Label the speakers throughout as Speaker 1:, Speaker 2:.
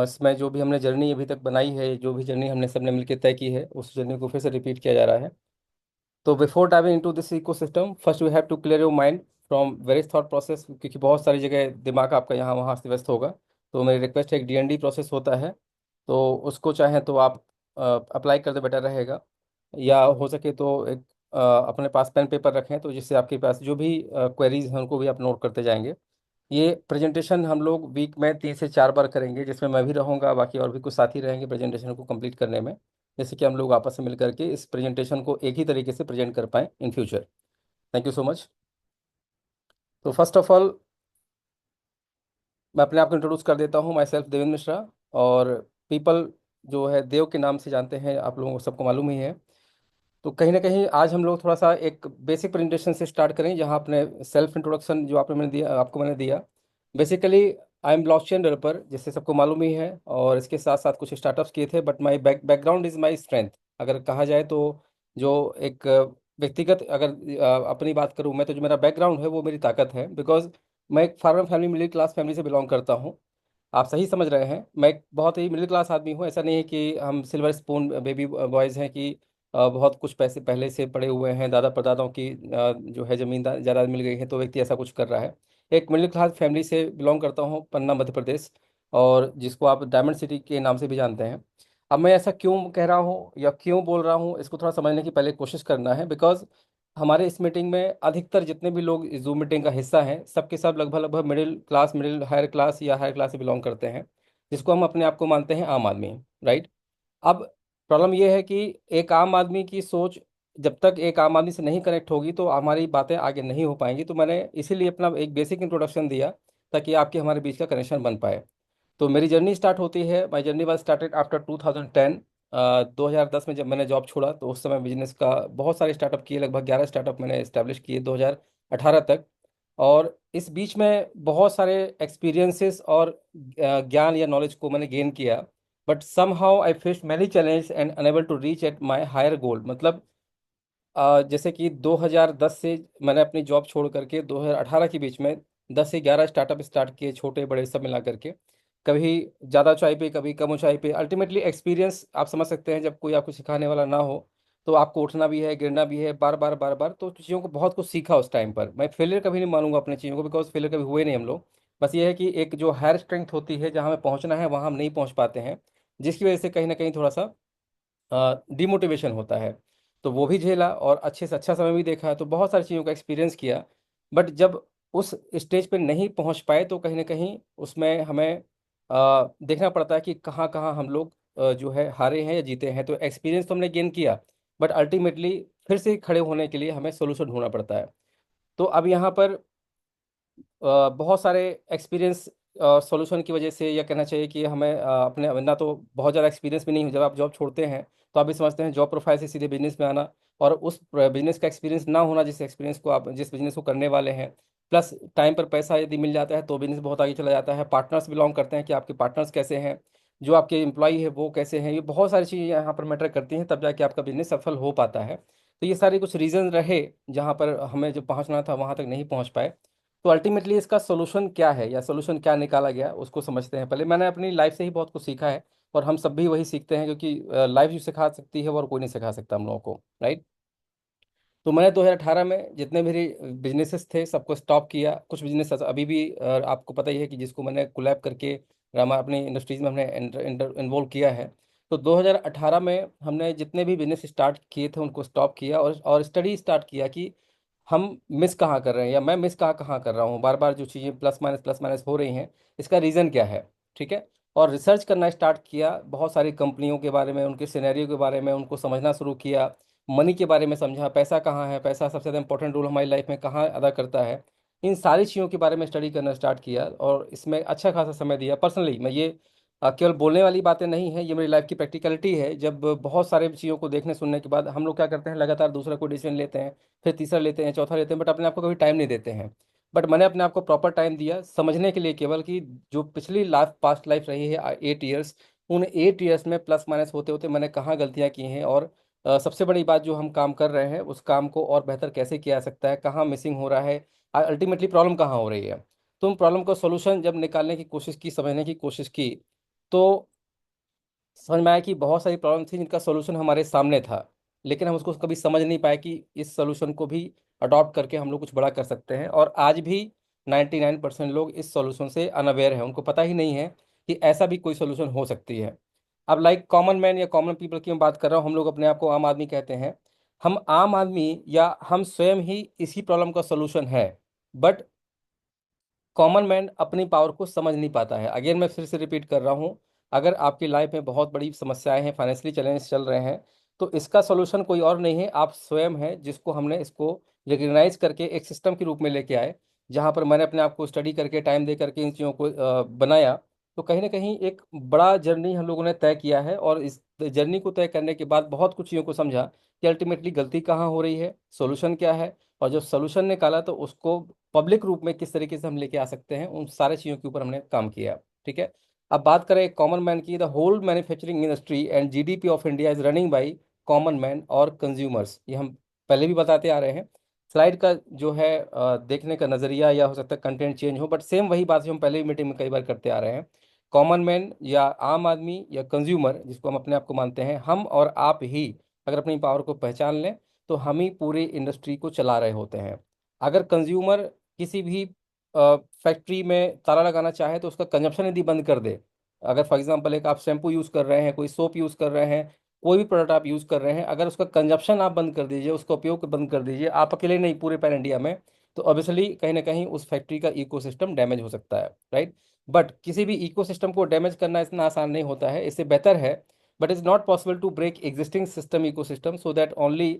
Speaker 1: इसमें जो भी हमने जर्नी अभी तक बनाई है, जो भी जर्नी हमने सबने मिलकर तय की है, उस जर्नी को फिर से रिपीट किया जा रहा है। तो before diving into this ecosystem, first you have to clear your mind from various thought process, क्योंकि बहुत सारी जगह दिमाग आपका यहाँ वहाँ अस्त व्यस्त होगा। तो मेरी रिक्वेस्ट है, एक डीएनडी प्रोसेस होता है, तो उसको चाहें तो आप अप्लाई कर दे, बेटर रहेगा। या हो सके तो एक अपने पास पेन पेपर रखें, तो जिससे आपके पास जो भी क्वेरीज हैं उनको भी आप नोट करते जाएंगे। ये प्रेजेंटेशन हम लोग वीक में 3 से 4 बार करेंगे, जिसमें मैं भी रहूँगा, बाकी और भी कुछ साथी रहेंगे प्रेजेंटेशन को कंप्लीट करने में, जैसे कि हम लोग आपस में मिल करके इस प्रेजेंटेशन को एक ही तरीके से प्रेजेंट कर पाएँ in future. Thank you so much. तो फर्स्ट ऑफ ऑल, मैं अपने आप को इंट्रोड्यूस कर देता हूँ। My self Devendra Mishra. और पीपल जो है देव के नाम से जानते हैं, आप लोगों को सबको मालूम ही है। तो कहीं ना कहीं आज हम लोग थोड़ा सा एक बेसिक प्रेजेंटेशन से स्टार्ट करें, जहाँ अपने सेल्फ इंट्रोडक्शन जो आपने मैंने दिया, आपको मैंने दिया। Basically I am blockchain developer, जिससे सबको मालूम ही है, और इसके साथ साथ कुछ स्टार्टअप्स किए थे, but my background is my strength. अगर कहा जाए तो जो एक व्यक्तिगत अगर अपनी बात करूँ मैं, तो जो मेरा बैकग्राउंड है वो मेरी ताकत है, बिकॉज मैं एक farmer family, middle class family से बिलोंग करता हूँ। आप सही समझ रहे हैं, मैं एक बहुत ही मिडिल क्लास आदमी हूँ। ऐसा नहीं है कि हम सिल्वर स्पून बेबी बॉयज़ हैं कि बहुत कुछ पैसे पहले से पड़े हुए हैं, दादा परदादाओं की जो है ज़मीन जायदाद मिल गई है, तो व्यक्ति ऐसा कुछ कर रहा है। एक मिडिल क्लास फैमिली से बिलोंग करता हूँ, पन्ना मध्य प्रदेश, और जिसको आप डायमंड सिटी के नाम से भी जानते हैं। अब मैं ऐसा क्यों कह रहा हूँ या क्यों बोल रहा हूँ, इसको थोड़ा समझने की पहले कोशिश करना है, बिकॉज हमारे इस मीटिंग में अधिकतर जितने भी लोग इस जूम मीटिंग का हिस्सा हैं, सबके सब लगभग लगभग middle class, middle higher class या हायर क्लास से बिलोंग करते हैं, जिसको हम अपने आप को मानते हैं आम आदमी। राइट। अब प्रॉब्लम यह है कि एक आम आदमी की सोच जब तक एक आम आदमी से नहीं कनेक्ट होगी, तो हमारी बातें आगे नहीं हो पाएंगी। तो मैंने इसीलिए अपना एक बेसिक इंट्रोडक्शन दिया, ताकि आपके हमारे बीच का कनेक्शन बन पाए। तो मेरी जर्नी स्टार्ट होती है, my journey was started after 2010। 2010 में जब मैंने जॉब छोड़ा, तो उस समय बिजनेस का बहुत सारे स्टार्टअप किए, लगभग 11 स्टार्टअप मैंने इस्टेब्लिश किए 2018 तक। और इस बीच में बहुत सारे एक्सपीरियंसेस और ज्ञान या नॉलेज को मैंने गेन किया। But somehow I face many challenge and unable to reach at my higher goal. मतलब जैसे कि 2010 से मैंने अपनी जॉब छोड़ करके 2018 के बीच में 10 से 11 स्टार्टअप स्टार्ट किए, छोटे बड़े सब मिला करके। कभी ज़्यादा ऊंचाई पे, कभी कम ऊंचाई पे। अल्टीमेटली एक्सपीरियंस आप समझ सकते हैं, जब कोई आपको सिखाने वाला ना हो, तो आपको उठना भी है, गिरना भी है, बार बार बार बार। तो चीज़ों को बहुत कुछ सीखा उस टाइम पर। मैं फेलियर कभी नहीं मानूंगा अपनी चीज़ों को, बिकॉज फेलियर कभी हुए नहीं हम लोग। बस ये है कि एक जो हायर स्ट्रेंथ होती है, जहाँ हमें पहुँचना है वहाँ हम नहीं पहुँच पाते हैं, जिसकी वजह से कहीं ना कहीं थोड़ा सा डिमोटिवेशन होता है। तो वो भी झेला, और अच्छे से अच्छा समय भी देखा, तो बहुत सारी चीज़ों का एक्सपीरियंस किया। बट जब उस स्टेज पे नहीं पहुंच पाए, तो कहीं ना कहीं उसमें हमें देखना पड़ता है कि कहाँ कहाँ हम लोग जो है हारे हैं या जीते हैं। तो एक्सपीरियंस तो हमने गेन किया, बट अल्टीमेटली फिर से खड़े होने के लिए हमें सोल्यूशन ढूंढना पड़ता है। तो अब यहाँ पर बहुत सारे एक्सपीरियंस सॉल्यूशन की वजह से, या कहना चाहिए कि हमें अपने वरना तो बहुत ज़्यादा एक्सपीरियंस भी नहीं हो। जब आप जॉब छोड़ते हैं, तो आप भी समझते हैं जॉब प्रोफाइल से सीधे बिजनेस में आना, और उस बिजनेस का एक्सपीरियंस ना होना, जिस एक्सपीरियंस को आप जिस बिजनेस को करने वाले हैं, प्लस टाइम पर पैसा यदि मिल जाता है, तो बिजनेस बहुत आगे चला जाता है। पार्टनर्स बिलोंग करते हैं कि आपके पार्टनर्स कैसे हैं, जो आपके एम्प्लॉई है वो कैसे हैं, ये बहुत सारी चीज़ें यहाँ पर मैटर करती हैं, तब जाके आपका बिजनेस सफल हो पाता है। तो ये सारे कुछ रीजन रहे, जहाँ पर हमें जो पहुँचना था वहाँ तक नहीं पहुँच पाए। तो अल्टीमेटली इसका सोल्यूशन क्या है, या सोल्यूशन क्या निकाला गया, उसको समझते हैं। पहले मैंने अपनी लाइफ से ही बहुत कुछ सीखा है, और हम सब भी वही सीखते हैं, क्योंकि लाइफ जो सिखा सकती है वो और कोई नहीं सिखा सकता हम लोगों को। राइट। तो मैंने 2018 में जितने मेरे बिजनेसेस थे सबको स्टॉप किया। कुछ बिजनेस अभी भी आपको पता ही है कि जिसको मैंने कोलैब करके रामा अपनी इंडस्ट्रीज में हमने इन्वॉल्व किया है। तो 2018 में हमने जितने भी बिजनेस स्टार्ट किए थे उनको स्टॉप किया, और स्टडी स्टार्ट किया कि हम मिस कहाँ कर रहे हैं, या मैं मिस कहाँ कहाँ कर रहा हूँ, बार बार जो चीज़ें प्लस माइनस हो रही हैं, इसका रीज़न क्या है। ठीक है। और रिसर्च करना स्टार्ट किया, बहुत सारी कंपनियों के बारे में, उनके सिनेरियो के बारे में उनको समझना शुरू किया। मनी के बारे में समझा, पैसा कहाँ है, पैसा सबसे ज़्यादा इंपॉर्टेंट रोल हमारी लाइफ में कहाँ अदा करता है। इन सारी चीज़ों के बारे में स्टडी करना स्टार्ट किया, और इसमें अच्छा खासा समय दिया। पर्सनली मैं ये केवल बोलने वाली बातें नहीं है, ये मेरी लाइफ की प्रैक्टिकलिटी है। जब बहुत सारे चीज़ों को देखने सुनने के बाद हम लोग क्या करते हैं, लगातार दूसरा कोई डिसीजन लेते हैं, फिर तीसरा लेते हैं, चौथा लेते हैं, बट अपने आप को कभी टाइम नहीं देते हैं। बट मैंने अपने आप को प्रॉपर टाइम दिया समझने के लिए, केवल कि जो पिछली लाइफ, पास्ट लाइफ रही है 8 ईयर्स, उन 8 ईयर्स में प्लस माइनस होते होते मैंने कहाँ गलतियाँ की हैं, और सबसे बड़ी बात, जो हम काम कर रहे हैं उस काम को और बेहतर कैसे किया जा सकता है, कहाँ मिसिंग हो रहा है, अल्टीमेटली प्रॉब्लम कहाँ हो रही है। तो उन प्रॉब्लम का सोल्यूशन जब निकालने की कोशिश की, समझने की कोशिश की, तो समझ में आया कि बहुत सारी प्रॉब्लम थी जिनका सोल्यूशन हमारे सामने था, लेकिन हम उसको कभी समझ नहीं पाए कि इस सोल्यूशन को भी अडॉप्ट करके हम लोग कुछ बड़ा कर सकते हैं। और आज भी 99% लोग इस सोल्यूशन से अनअवेयर हैं, उनको पता ही नहीं है कि ऐसा भी कोई सोल्यूशन हो सकती है। अब लाइक कॉमन मैन या कॉमन पीपल की मैं बात कर रहा हूँ, हम लोग अपने आप को आम आदमी कहते हैं। हम आम आदमी या हम स्वयं ही इसी प्रॉब्लम का सोल्यूशन है, बट कॉमन मैन अपनी पावर को समझ नहीं पाता है। अगेन मैं फिर से रिपीट कर रहा हूँ, अगर आपकी लाइफ में बहुत बड़ी समस्याएं हैं, फाइनेंशियली चैलेंज चल रहे हैं, तो इसका सोल्यूशन कोई और नहीं है, आप स्वयं हैं, जिसको हमने इसको रिकग्नाइज करके एक सिस्टम के रूप में लेके आए। जहाँ पर मैंने अपने आप को स्टडी करके टाइम दे करके इन चीज़ों को बनाया। तो कहीं ना कहीं एक बड़ा जर्नी हम लोगों ने तय किया है, और इस जर्नी को तय करने के बाद बहुत कुछ चीज़ों को समझा कि अल्टीमेटली गलती कहाँ हो रही है, सोल्यूशन क्या है, और जब सोल्यूशन निकाला तो उसको पब्लिक रूप में किस तरीके से हम लेके आ सकते हैं, उन सारे चीज़ों के ऊपर हमने काम किया। ठीक है। अब बात करें एक कॉमन मैन की, the whole manufacturing industry and GDP of India is running by common man और कंज्यूमर्स। ये हम पहले भी बताते आ रहे हैं। स्लाइड का जो है देखने का नज़रिया या हो सकता है कंटेंट चेंज हो, बट सेम वही बात जो हम पहले भी मीटिंग में कई बार करते आ रहे हैं। कॉमन मैन या आम आदमी या कंज्यूमर, जिसको हम अपने आप को मानते हैं, हम और आप ही अगर अपनी पावर को पहचान लें तो हम ही पूरी इंडस्ट्री को चला रहे होते हैं। अगर कंज्यूमर किसी भी फैक्ट्री में ताला लगाना चाहे तो उसका कंजप्शन यदि बंद कर दे, अगर फॉर एग्जांपल एक आप शैम्पू यूज़ कर रहे हैं, कोई सोप यूज़ कर रहे हैं, कोई भी प्रोडक्ट आप यूज़ कर रहे हैं, अगर उसका कंजप्शन आप बंद कर दीजिए, उसका उपयोग बंद कर दीजिए, आप अकेले नहीं पूरे पैन इंडिया में, तो ऑब्वियसली कहीं ना कहीं उस फैक्ट्री का इकोसिस्टम डैमेज हो सकता है, राइट। बट किसी भी इकोसिस्टम को डैमेज करना इतना आसान नहीं होता है, इससे बेहतर है, but is not possible to break existing system ecosystem, so that only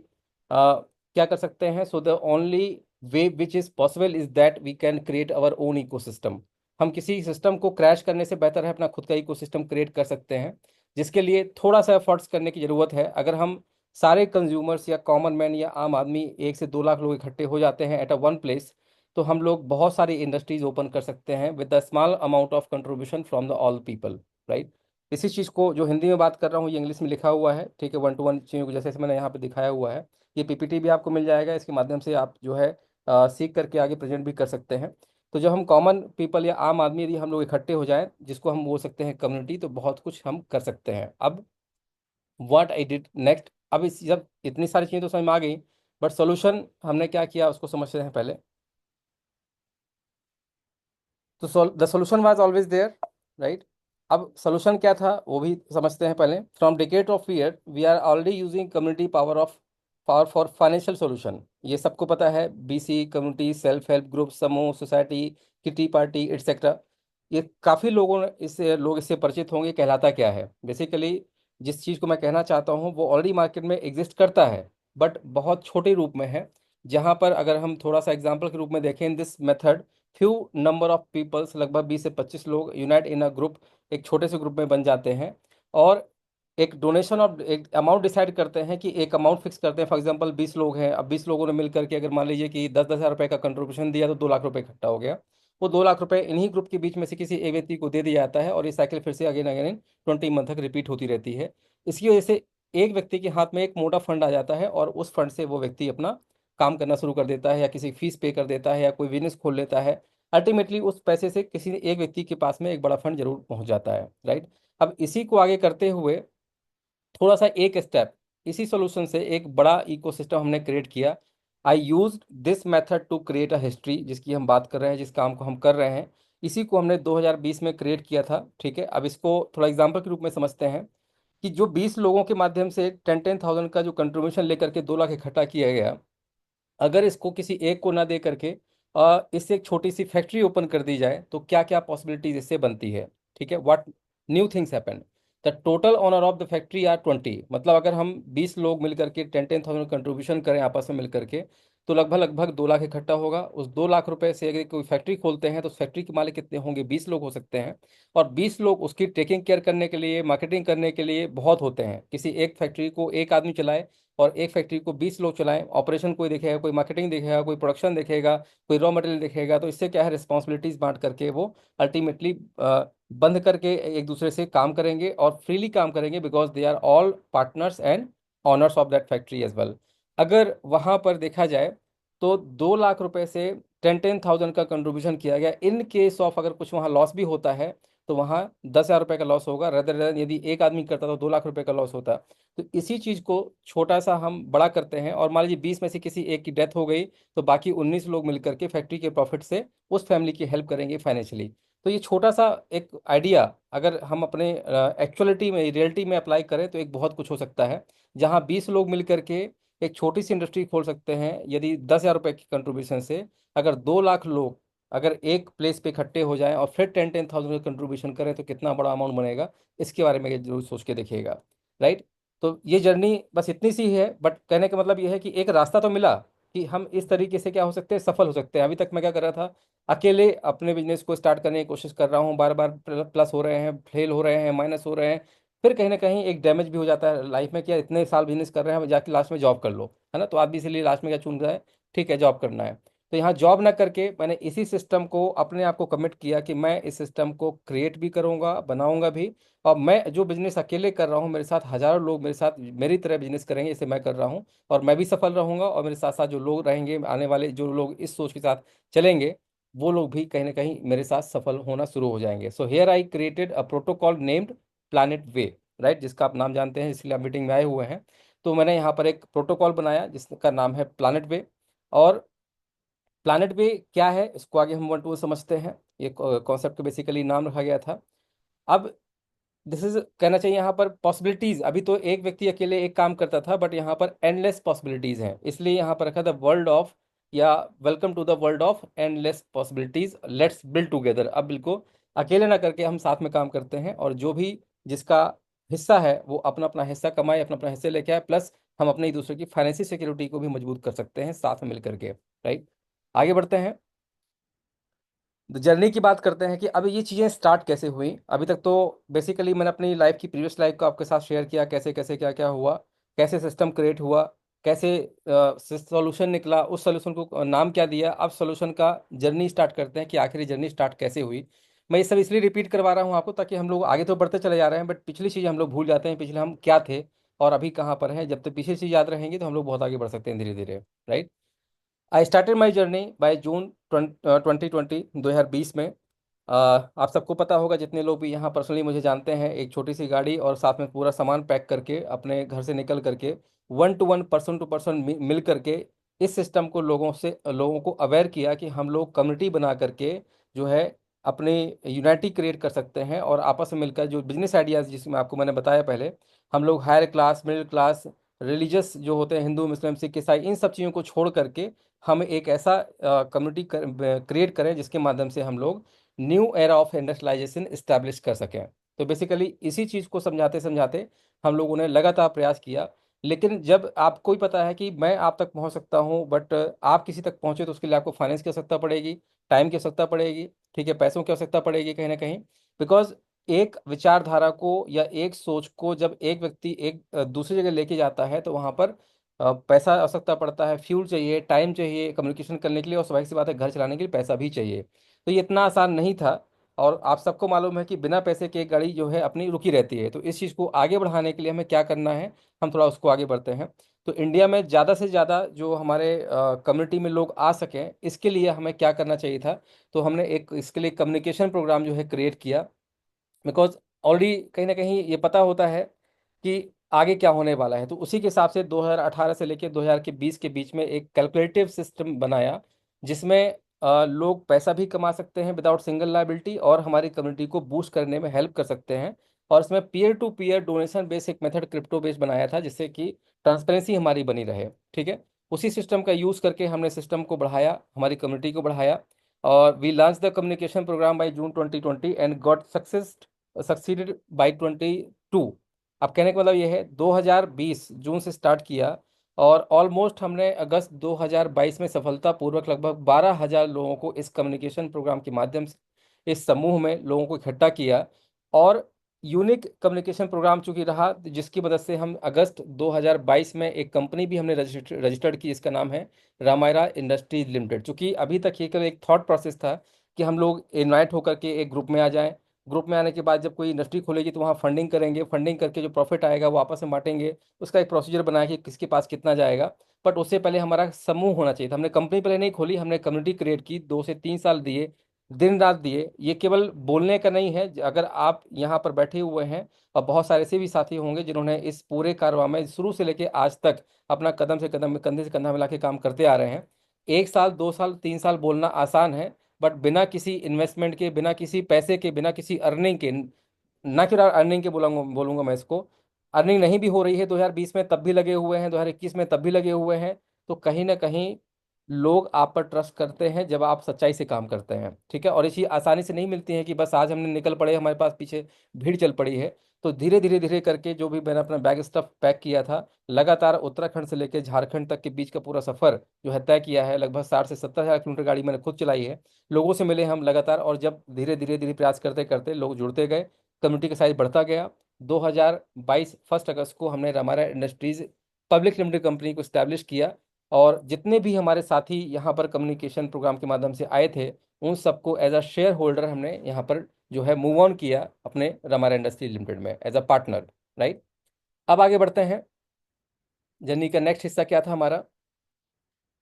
Speaker 1: क्या कर सकते हैं, so the only way which is possible is that we can create our own ecosystem. हम किसी सिस्टम को क्रैश करने से बेहतर है अपना खुद का इकोसिस्टम क्रिएट कर सकते हैं, जिसके लिए थोड़ा सा एफर्ट्स करने की ज़रूरत है। अगर हम सारे कंज्यूमर्स या कॉमन मैन या आम आदमी 1 से 2 लाख लोग इकट्ठे हो जाते हैं एट अ वन प्लेस, तो हम लोग बहुत सारी इंडस्ट्रीज ओपन कर सकते हैं with the small amount of contribution from the all people, right. इसी चीज़ को जो हिंदी में बात कर रहा हूँ ये इंग्लिश में लिखा हुआ है, ठीक है, 1 to 1 चीज़ों को जैसे मैंने यहाँ पे दिखाया हुआ है। ये पीपीटी भी आपको मिल जाएगा, इसके माध्यम से आप जो है सीख करके आगे प्रेजेंट भी कर सकते हैं। तो जब हम कॉमन पीपल या आम आदमी यदि हम लोग इकट्ठे हो जाएं, जिसको हम बोल सकते हैं कम्युनिटी, तो बहुत कुछ हम कर सकते हैं। अब व्हाट आई डिड नेक्स्ट, अब इस जब इतनी सारी चीज़ें तो समझ में आ गई, बट सोल्यूशन हमने क्या किया उसको समझते हैं पहले। तो the solution was always there, right. अब सोल्यूशन क्या था वो भी समझते हैं पहले। From decade of year we are already using community power for financial solution. ये सबको पता है, BC community, self help group, समूह, सोसाइटी, किटी पार्टी एटसेट्रा। ये काफ़ी लोगों ने इससे लोग इससे परिचित होंगे। कहलाता क्या है बेसिकली, जिस चीज़ को मैं कहना चाहता हूँ वो ऑलरेडी मार्केट में एग्जिस्ट करता है, बट बहुत छोटे रूप में है। जहाँ पर अगर हम थोड़ा सा एग्जाम्पल के रूप में देखें, this method few number of peoples, लगभग 20 से 25 लोग यूनाइट इन अ ग्रुप, एक छोटे से ग्रुप में बन जाते हैं, और एक डोनेशन ऑफ एक अमाउंट डिसाइड करते हैं कि एक अमाउंट फिक्स करते हैं। फॉर एग्जांपल 20 लोग हैं, अब 20 लोगों ने मिल करके अगर मान लीजिए कि 10-10 हज़ार रुपये का कंट्रीब्यूशन दिया, तो 2 लाख रुपए इकट्ठा हो गया। वो 2 लाख रुपए इन्हीं ग्रुप के बीच में से किसी एक व्यक्ति को दे दिया जाता है, और ये साइकिल फिर से अगेन अगेन 20 मंथ तक रिपीट होती रहती है। इसकी वजह से एक व्यक्ति के हाथ में एक मोटा फंड आ जाता है, और उस फंड से वो व्यक्ति अपना काम करना शुरू कर देता है, या किसी फीस पे कर देता है, या कोई बिजनेस खोल लेता है। अल्टीमेटली उस पैसे से किसी एक व्यक्ति के पास में एक बड़ा फंड जरूर पहुंच जाता है, राइट। अब इसी को आगे करते हुए थोड़ा सा एक स्टेप, इसी सोल्यूशन से एक बड़ा इकोसिस्टम हमने क्रिएट किया। I use this method to create a history, जिसकी हम बात कर रहे हैं, जिस काम को हम कर रहे हैं, इसी को हमने 2020 में क्रिएट किया था। ठीक है, अब इसको थोड़ा एग्जाम्पल के रूप में समझते हैं कि जो 20 लोगों के माध्यम से 10-10 थाउजेंड का जो कंट्रीब्यूशन लेकर के 2 लाख इकट्ठा किया गया, अगर इसको किसी एक को ना दे करके इससे एक छोटी सी फैक्ट्री ओपन कर दी जाए, तो क्या क्या पॉसिबिलिटीज इससे बनती है। ठीक है, what new things happen. The total owner of the factory are 20, मतलब अगर हम 20 लोग मिलकर के 10-10 थाउजेंड कंट्रीब्यूशन करें आपस में मिलकर के, तो लगभग लगभग 2 लाख इकट्ठा होगा। उस 2 लाख रुपए से अगर कोई फैक्ट्री खोलते हैं, तो उस फैक्ट्री के मालिक कितने होंगे, 20 लोग हो सकते हैं। और 20 लोग उसकी टेकिंग केयर करने के लिए, मार्केटिंग करने के लिए बहुत होते हैं। किसी एक फैक्ट्री को एक आदमी चलाए, और एक फैक्ट्री को 20 लोग चलाएं, ऑपरेशन कोई देखेगा, कोई मार्केटिंग देखेगा, कोई प्रोडक्शन देखेगा, कोई रॉ मटेरियल देखेगा, तो इससे क्या है, रिस्पॉन्सिबिलिटीज बांट करके वो अल्टीमेटली बंद करके एक दूसरे से काम करेंगे, और फ्रीली काम करेंगे, because they are all partners and owners of that factory as well. अगर वहां पर देखा जाए तो 2 लाख रुपए से 10-10 थाउजेंड का कंट्रीब्यूशन किया गया। इन केस ऑफ अगर कुछ वहाँ लॉस भी होता है, तो वहाँ 10,000 रुपये का लॉस होगा, रदर देन यदि एक आदमी करता तो 2 लाख रुपए का लॉस होता। तो इसी चीज़ को छोटा सा हम बड़ा करते हैं, और मान लीजिए 20 में से किसी एक की डेथ हो गई, तो बाकी 19 लोग मिलकर के फैक्ट्री के प्रॉफिट से उस फैमिली की हेल्प करेंगे फाइनेंशियली। तो ये छोटा सा एक आइडिया अगर हम अपने एक्चुअलिटी में, रियलिटी में अप्लाई करें तो एक बहुत कुछ हो सकता है। जहाँ 20 लोग मिल करके एक छोटी सी इंडस्ट्री खोल सकते हैं, यदि 10,000 रुपये की कंट्रीब्यूशन से अगर 2 लाख लोग अगर एक प्लेस पे इकट्ठे हो जाएं और फिर 10,000 का कंट्रीब्यूशन करें तो कितना बड़ा अमाउंट बनेगा, इसके बारे में जरूर सोच के देखिएगा। राइट। तो ये जर्नी बस इतनी सी है, बट कहने का मतलब ये है कि एक रास्ता तो मिला कि हम इस तरीके से क्या हो सकते हैं, सफल हो सकते हैं। अभी तक मैं क्या कर रहा था, अकेले अपने बिजनेस को स्टार्ट करने की कोशिश कर रहा हूँ, बार बार प्लस हो रहे हैं, फेल हो रहे हैं, माइनस हो रहे हैं, फिर कहीं ना कहीं एक डैमेज भी हो जाता है लाइफ में, क्या इतने साल बिजनेस कर रहे हैं, जाके लास्ट में जॉब कर लो, है ना। तो आप भी इसीलिए लास्ट में क्या चुन रहे हैं, ठीक है जॉब करना है। तो यहाँ जॉब ना करके मैंने इसी सिस्टम को अपने आप को कमिट किया कि मैं इस सिस्टम को क्रिएट भी करूंगा, बनाऊंगा भी, और मैं जो बिजनेस अकेले कर रहा हूँ, मेरे साथ हजारों लोग मेरे साथ मेरी तरह बिजनेस करेंगे, इसे मैं कर रहा हूँ, और मैं भी सफल रहूंगा, और मेरे साथ साथ जो लोग रहेंगे आने वाले, जो लोग इस सोच के साथ चलेंगे, वो लोग भी कहीं ना कहीं मेरे साथ सफल होना शुरू हो जाएंगे। So here I created a protocol named planet way. Right, जिसका आप नाम जानते हैं, इसलिए आप मीटिंग में आए हुए हैं। तो मैंने यहाँ पर एक प्रोटोकॉल बनाया जिसका नाम है प्लानिट वे। और प्लानिट वे क्या है, इसको आगे हम वन टू समझते हैं। ये कॉन्सेप्ट का बेसिकली नाम रखा गया था। अब दिस इज, कहना चाहिए यहाँ पर पॉसिबिलिटीज, अभी तो एक व्यक्ति अकेले एक काम करता था, बट यहाँ पर एंडलेस पॉसिबिलिटीज हैं, इसलिए यहाँ पर रखा द वर्ल्ड ऑफ, या welcome to the world of endless possibilities, let's build together. अब बिल्कुल अकेले ना करके हम साथ में काम करते हैं, और जो भी जिसका हिस्सा है वो अपना अपना हिस्सा कमाए, अपना अपना हिस्से लेके आए, प्लस हम अपने एक दूसरे की फाइनेंशियल सिक्योरिटी को भी मजबूत कर सकते हैं साथ में मिलकर के। राइट, आगे बढ़ते हैं, जर्नी की बात करते हैं कि अब ये चीज़ें स्टार्ट कैसे हुई। अभी तक तो बेसिकली मैंने अपनी लाइफ की प्रीवियस लाइफ को आपके साथ शेयर किया, कैसे कैसे क्या क्या हुआ, कैसे सिस्टम क्रिएट हुआ, कैसे सॉल्यूशन निकला, उस सॉल्यूशन को नाम क्या दिया। अब सॉल्यूशन का जर्नी स्टार्ट करते हैं कि आखिर ये जर्नी स्टार्ट कैसे हुई। मैं ये सब इसलिए रिपीट करवा रहा हूँ आपको, ताकि हम लोग आगे तो बढ़ते चले जा रहे हैं, बट पिछली चीज़ हम लोग भूल जाते हैं, पिछले हम क्या थे और अभी कहाँ पर हैं। जब तक पिछली चीज़ याद रहेंगी तो हम लोग बहुत आगे बढ़ सकते हैं धीरे धीरे। Right. I started my journey by June 2020, 2020 में। आप सबको पता होगा, जितने लोग भी यहाँ पर्सनली मुझे जानते हैं, एक छोटी सी गाड़ी और साथ में पूरा सामान पैक करके अपने घर से निकल करके one to one, person to person मिल करके इस सिस्टम को लोगों को अवेयर किया कि हम लोग कम्युनिटी बना करके जो है अपने यूनाइटी क्रिएट कर सकते हैं, और आपस में मिलकर जो बिजनेस आइडियाज़, जिसमें आपको मैंने बताया पहले, हम लोग higher class, middle class, religious जो होते हैं, हिंदू मुस्लिम सिख ईसाई, इन सब चीज़ों को छोड़ करके हम एक ऐसा कम्युनिटी क्रिएट करें जिसके माध्यम से हम लोग new era of industrialisation establish कर सकें। तो बेसिकली इसी चीज़ को समझाते समझाते हम लोगों ने लगातार प्रयास किया। लेकिन जब आपको ही पता है कि मैं आप तक पहुंच सकता हूं, बट आप किसी तक पहुंचे तो उसके लिए आपको फाइनेंस की आवश्यकता पड़ेगी, टाइम की आवश्यकता पड़ेगी, ठीक है, पैसों की आवश्यकता पड़ेगी कहीं ना कहीं। बिकॉज एक विचारधारा को या एक सोच को जब एक व्यक्ति एक दूसरी जगह लेके जाता है, तो वहां पर पैसा आवश्यकता पड़ता है, फ्यूल चाहिए, टाइम चाहिए कम्युनिकेशन करने के लिए, और स्वाभाविक सी बात है घर चलाने के लिए पैसा भी चाहिए। तो ये इतना आसान नहीं था। और आप सबको मालूम है कि बिना पैसे के एक गाड़ी जो है अपनी रुकी रहती है। तो इस चीज़ को आगे बढ़ाने के लिए हमें क्या करना है, हम थोड़ा उसको आगे बढ़ते हैं। तो इंडिया में ज़्यादा से ज़्यादा जो हमारे कम्युनिटी में लोग आ सकें, इसके लिए हमें क्या करना चाहिए था। तो हमने एक इसके लिए कम्युनिकेशन प्रोग्राम जो है क्रिएट किया। बिकॉज ऑलरेडी कहीं ना कहीं ये पता होता है कि आगे क्या होने वाला है, तो उसी के हिसाब से 2018 से लेकर 2020 के बीच में एक कैलकुलेटिव सिस्टम बनाया, जिसमें लोग पैसा भी कमा सकते हैं विदाउट सिंगल लाइबिलिटी, और हमारी कम्युनिटी को बूस्ट करने में हेल्प कर सकते हैं। और इसमें peer to peer donation base एक मेथड क्रिप्टो बेस्ड बनाया था, जिससे कि ट्रांसपेरेंसी हमारी बनी रहे। ठीक है, उसी सिस्टम का यूज़ करके हमने सिस्टम को बढ़ाया, हमारी कम्युनिटी को बढ़ाया, और we launch the communication programme by June 2020 and got succeeded by 22। अब कहने का मतलब ये है 2020 जून से स्टार्ट किया, और ऑलमोस्ट हमने अगस्त 2022 में सफलतापूर्वक लगभग 12,000 लोगों को इस कम्युनिकेशन प्रोग्राम के माध्यम से इस समूह में लोगों को इकट्ठा किया। और यूनिक कम्युनिकेशन प्रोग्राम चूंकि रहा, जिसकी मदद से हम अगस्त 2022 में एक कंपनी भी हमने रजिस्टर्ड की, इसका नाम है रामायरा इंडस्ट्रीज लिमिटेड। चूंकि अभी तक ये केवल एक थॉट प्रोसेस था कि हम लोग इन्वाइट होकर के एक ग्रुप में आ जाएं, ग्रुप में आने के बाद जब कोई इंडस्ट्री खोलेगी तो वहाँ फंडिंग करेंगे, फंडिंग करके जो प्रॉफिट आएगा वो आपस में बांटेंगे, उसका एक प्रोसीजर बनाया कि किसके पास कितना जाएगा। बट उससे पहले हमारा समूह होना चाहिए था। हमने कंपनी पहले नहीं खोली, हमने कम्युनिटी क्रिएट की, 2 से 3 साल दिए, दिन रात दिए। ये केवल बोलने का नहीं है, अगर आप यहाँ पर बैठे हुए हैं और बहुत सारे ऐसे भी साथी होंगे जिन्होंने इस पूरे कारवां में शुरू से लेकर आज तक अपना कदम से कदम, कंधे से कंधा मिला के काम करते आ रहे हैं। 1 साल, 2 साल, 3 साल बोलना आसान है, बट बिना किसी इन्वेस्टमेंट के, बिना किसी पैसे के, बिना किसी अर्निंग के, ना कि अर्निंग के बोलूंगा बोलूंगा मैं इसको, अर्निंग नहीं भी हो रही है 2020 में तब भी लगे हुए हैं, 2021 में तब भी लगे हुए हैं, तो कहीं ना कहीं लोग आप पर ट्रस्ट करते हैं जब आप सच्चाई से काम करते हैं। ठीक है, और ये चीज़ आसानी से नहीं मिलती है कि बस आज हमने निकल पड़े, हमारे पास पीछे भीड़ चल पड़ी है। तो धीरे धीरे धीरे करके जो भी मैंने अपना बैग स्टफ पैक किया था, लगातार उत्तराखंड से लेकर झारखंड तक के बीच का पूरा सफर जो है तय किया है। लगभग 60 से 70 हज़ार किलोमीटर गाड़ी मैंने खुद चलाई है। लोगों से मिले हम लगातार, और जब धीरे धीरे धीरे प्रयास करते करते लोग जुड़ते गए, कम्युनिटी का साइज बढ़ता गया। 2022 1 अगस्त को हमने Ramayana Industries Public limited Company को इस्टेब्लिश किया, और जितने भी हमारे साथी यहाँ पर कम्युनिकेशन प्रोग्राम के माध्यम से आए थे, उन सबको एज अ शेयर होल्डर हमने यहाँ पर जो है मूव ऑन किया अपने रामायण इंडस्ट्री लिमिटेड में एज अ पार्टनर। राइट, अब आगे बढ़ते हैं। जर्नी का नेक्स्ट हिस्सा क्या था हमारा?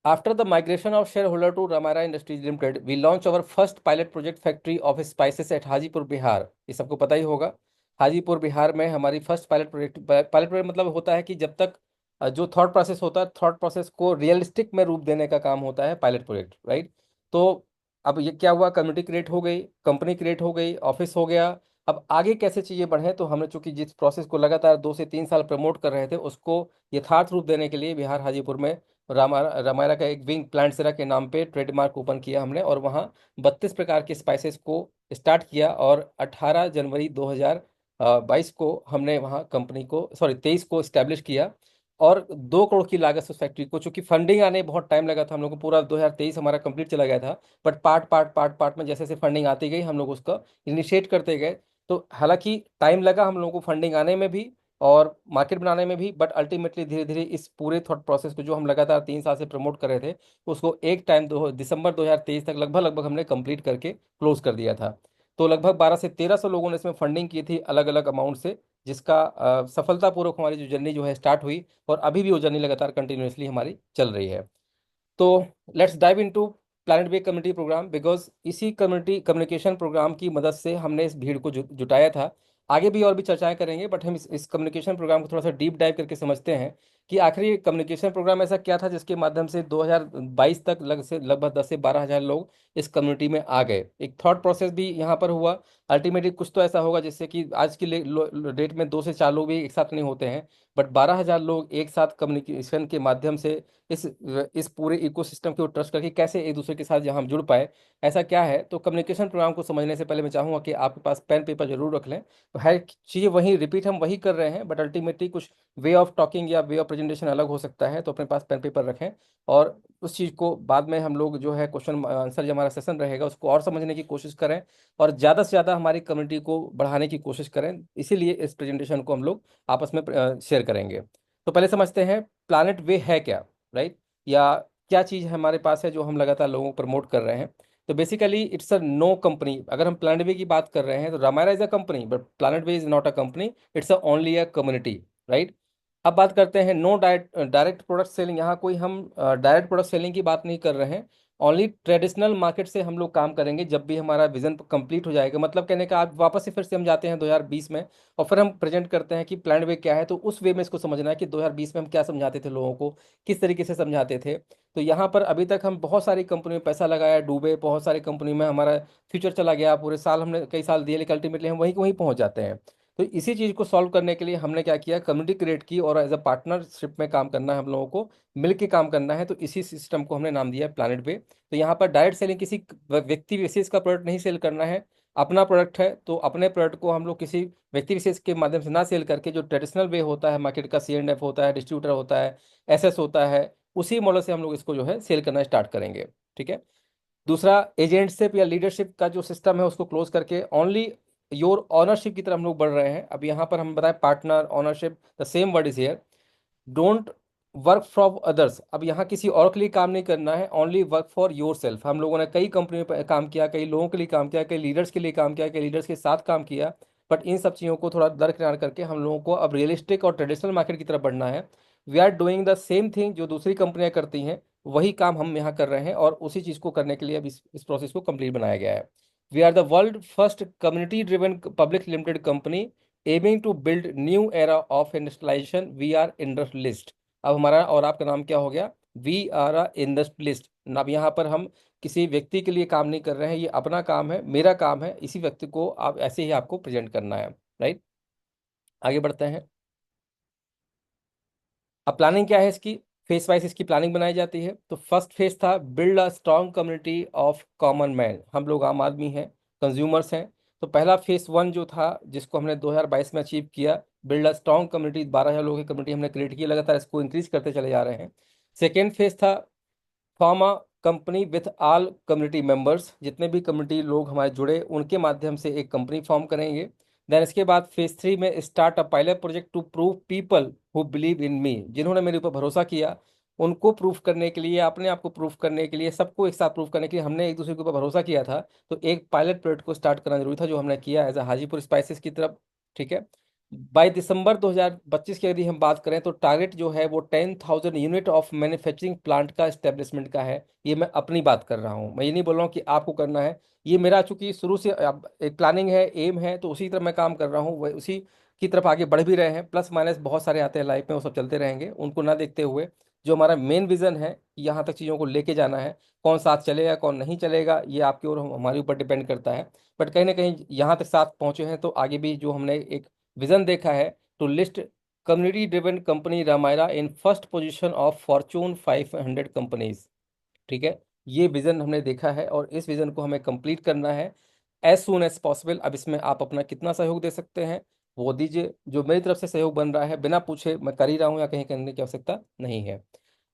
Speaker 1: After the migration of shareholder to Ramara Industries Limited, we launched our first pilot project factory of spices at Hajipur Bihar. ये सबको पता ही होगा। हाजीपुर बिहार में हमारी फर्स्ट पायलट प्रोजेक्ट मतलब होता है कि जब तक जो थॉट प्रोसेस होता है, थॉट प्रोसेस को रियलिस्टिक में रूप देने का काम होता है पायलट प्रोजेक्ट। राइट, तो अब ये क्या हुआ, कम्युनिटी क्रिएट हो गई, कंपनी क्रिएट हो गई, ऑफिस हो गया। अब आगे कैसे चीज़ें बढ़े, तो हमने चूंकि जिस प्रोसेस को लगातार 2 से 3 साल प्रमोट कर रहे थे, उसको यथार्थ रूप देने के लिए बिहार हाजीपुर में रामायरा का एक विंग प्लांटसेरा के नाम पे ट्रेडमार्क ओपन किया हमने, और वहाँ 32 प्रकार के स्पाइसेस को स्टार्ट किया। और 18 जनवरी 2022 को हमने वहाँ कंपनी को, सॉरी 23 को इस्टेब्लिश किया। और 2 करोड़ की लागत से उस फैक्ट्री को, चूंकि फंडिंग आने में बहुत टाइम लगा था, हम लोग को पूरा 2023 हमारा कंप्लीट चला गया था, but part part part part में जैसे जैसे फंडिंग आती गई हम लोग उसका इनिशिएट करते गए। तो हालांकि टाइम लगा हम लोगों को फंडिंग आने में भी और मार्केट बनाने में भी, बट अल्टीमेटली धीरे धीरे इस पूरे थॉट प्रोसेस को जो हम लगातार 3 साल से प्रमोट कर रहे थे, उसको एक टाइम दिसंबर 2023 तक लगभग लगभग हमने कंप्लीट करके क्लोज कर दिया था। तो लगभग 1200 से 1300 लोगों ने इसमें फंडिंग की थी अलग अलग अमाउंट से, जिसका सफलतापूर्वक हमारी जो जर्नी जो है स्टार्ट हुई, और अभी भी वो जर्नी लगातार कंटिन्यूसली हमारी चल रही है। तो let's dive into planet way community programme, because इसी कम्युनिटी कम्युनिकेशन प्रोग्राम की मदद से हमने इस भीड़ को जुटाया था। आगे भी और भी चर्चाएं करेंगे, बट हम इस कम्युनिकेशन प्रोग्राम को थोड़ा सा डीप डाइव करके समझते हैं कि आखिर ये कम्युनिकेशन प्रोग्राम ऐसा क्या था जिसके माध्यम से 2022 तक लगभग 10 से 12 हज़ार लोग इस कम्युनिटी में आ गए। एक थॉट प्रोसेस भी यहाँ पर हुआ। अल्टीमेटली कुछ तो ऐसा होगा जिससे कि आज की डेट में 2 से 4 लोग भी एक साथ नहीं होते हैं, बट 12 हज़ार लोग एक साथ कम्युनिकेशन के माध्यम से इस इस पूरे इकोसिस्टम को ट्रस्ट करके कैसे एक दूसरे के साथ जहां हम जुड़ पाए, ऐसा क्या है। तो कम्युनिकेशन प्रोग्राम को समझने से पहले मैं चाहूंगा कि आपके पास पेन पेपर जरूर रख लें। तो हर चीज़ें वही रिपीट हम वही कर रहे हैं, बट अल्टीमेटली कुछ वे ऑफ टॉकिंग या वे ऑफ प्रेजेंटेशन अलग हो सकता है, तो अपने पास पेन पेपर रखें। और उस चीज़ को बाद में हम लोग जो है क्वेश्चन आंसर जो हमारा सेशन रहेगा उसको और समझने की कोशिश करें, और ज़्यादा से ज़्यादा हमारी कम्युनिटी को बढ़ाने की कोशिश करें। इसीलिए इस प्रेजेंटेशन को हम लोग आपस में शेयर करेंगे। तो पहले समझते हैं प्लानट वे है क्या। राइट, या क्या चीज़ हमारे पास है जो हम लगातार लोगों को प्रमोट कर रहे हैं। तो basically it's a no company. अगर हम प्लानट वे की बात कर रहे हैं तो Ramayra is a company, but planet way is not a company, it's a only a community. Right, अब बात करते हैं नो डायरेक्ट प्रोडक्ट सेलिंग। यहाँ कोई हम डायरेक्ट प्रोडक्ट सेलिंग की बात नहीं कर रहे हैं। ओनली ट्रेडिशनल मार्केट से हम लोग काम करेंगे जब भी हमारा विजन कंप्लीट हो जाएगा। मतलब कहने का, आप वापस से फिर से हम जाते हैं 2020 में, और फिर हम प्रेजेंट करते हैं कि प्लान वे क्या है। तो उस वे में इसको समझना है कि 2020 में हम क्या समझाते थे लोगों को, किस तरीके से समझाते थे। तो यहाँ पर अभी तक हम बहुत सारी कंपनी में पैसा लगाया, डूबे, बहुत सारी कंपनी में हमारा फ्यूचर चला गया, पूरे साल हमने कई साल दिए, लेकिन अल्टीमेटली हम वहीं वहीं पहुंच जाते हैं। तो इसी चीज़ को सॉल्व करने के लिए हमने क्या किया, कम्युनिटी क्रिएट की, और एज अ पार्टनरशिप में काम करना है हम लोगों को, मिल के काम करना है। तो इसी सिस्टम को हमने नाम दिया है प्लानट वे। तो यहाँ पर डायरेक्ट सेलिंग, किसी व्यक्ति विशेष का प्रोडक्ट नहीं सेल करना है। अपना प्रोडक्ट है तो अपने प्रोडक्ट को हम लोग किसी व्यक्ति विशेष के माध्यम से ना सेल करके, जो ट्रेडिशनल वे होता है मार्केट का, C&F होता है, डिस्ट्रीब्यूटर होता है, SS होता है, उसी मॉडल से हम लोग इसको जो है सेल करना स्टार्ट करेंगे। ठीक है, दूसरा एजेंटशिप या लीडरशिप का जो सिस्टम है उसको क्लोज करके ओनली योर ऑनरशिप की तरफ हम लोग बढ़ रहे हैं। अब यहाँ पर हम बताएं partner ownership, the same word is here. Don't work for others. अब यहाँ किसी और के लिए काम नहीं करना है, only work for your self. हम लोगों ने कई कंपनियों पर काम किया, कई लोगों के लिए काम किया, कई लीडर्स के लिए काम किया, कई लीडर्स के साथ काम किया, बट इन सब चीज़ों को थोड़ा दरकिनार करके हम लोगों को अब रियलिस्टिक और ट्रेडिशनल मार्केट की तरफ बढ़ना है। We are doing the same thing जो दूसरी कंपनियां करती हैं, वही काम हम यहाँ कर रहे हैं, और उसी चीज़ को करने के लिए अब इस प्रोसेस को कंप्लीट बनाया गया है। We are the world first community driven public limited company aiming to build new era of industrialisation, we are industrialist. अब हमारा और आपका नाम क्या हो गया? We are a industrialist. अब यहाँ पर हम किसी व्यक्ति के लिए काम नहीं कर रहे हैं, ये अपना काम है, मेरा काम है, इसी व्यक्ति को आप ऐसे ही आपको प्रेजेंट करना है, राइट। आगे बढ़ते हैं। अब प्लानिंग क्या है इसकी? फेस वाइज इसकी प्लानिंग बनाई जाती है। तो फर्स्ट फेज था build a strong community of common man, हम लोग आम आदमी हैं, कंज्यूमर्स हैं। तो पहला फेज वन जो था, जिसको हमने 2022 में अचीव किया, बिल्ड अ स्ट्रॉन्ग कम्युनिटी, 12,000 लोगों की कम्युनिटी हमने क्रिएट की, लगातार इसको इंक्रीज करते चले जा रहे हैं। सेकेंड फेज था form a company with all community members, जितने भी कम्युनिटी लोग हमारे जुड़े उनके माध्यम से एक कंपनी फॉर्म करेंगे। देन इसके बाद फेज थ्री में start a pilot project to prove people who believe in me, जिन्होंने मेरे ऊपर भरोसा किया उनको प्रूफ करने के लिए, अपने आप को प्रूफ करने के लिए, सबको एक साथ प्रूफ करने के लिए हमने एक दूसरे के ऊपर भरोसा किया था। तो एक पायलट प्रोजेक्ट को स्टार्ट करना जरूरी था, जो हमने किया एज अ हाजीपुर स्पाइसेस की तरफ, ठीक है। बाई दिसंबर 2025 की यदि हम बात करें तो टारगेट जो है वो 10,000 यूनिट ऑफ मैन्युफैक्चरिंग प्लांट का एस्टेब्लिशमेंट का है। ये मैं अपनी बात कर रहा हूँ, मैं ये नहीं बोल रहा हूँ कि आपको करना है। ये मेरा चूंकि शुरू से अब एक प्लानिंग है, एम है, तो उसी तरफ मैं काम कर रहा हूँ, वह उसी की तरफ आगे बढ़ भी रहे हैं। प्लस माइनस बहुत सारे आते हैं लाइफ में, वो सब चलते रहेंगे, उनको ना देखते हुए जो हमारा मेन विजन है, यहाँ तक चीज़ों को लेके जाना है। कौन साथ चलेगा कौन नहीं चलेगा ये आपके और हमारे ऊपर डिपेंड करता है। बट कहीं ना कहीं यहाँ तक साथ पहुँचे हैं, तो आगे भी जो हमने एक विजन देखा है, to list community driven company Ramayra in first position of Fortune 500 companies, ठीक है। ये विजन हमने देखा है और इस विजन को हमें कंप्लीट करना है एज सुन एज पॉसिबल। अब इसमें आप अपना कितना सहयोग दे सकते हैं वो दीजिए, जो मेरी तरफ से सहयोग बन रहा है बिना पूछे मैं कर ही रहा हूँ, या कहीं करने की आवश्यकता नहीं है।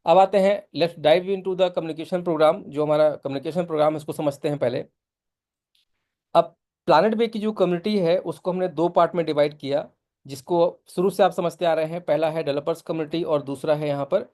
Speaker 1: अब आते हैं, let's dive into the communication programme. जो हमारा कम्युनिकेशन प्रोग्राम है उसको समझते हैं पहले। अब प्लानट बे की जो कम्युनिटी है उसको हमने दो पार्ट में डिवाइड किया, जिसको शुरू से आप समझते आ रहे हैं। पहला है डेवलपर्स कम्युनिटी और दूसरा है यहाँ पर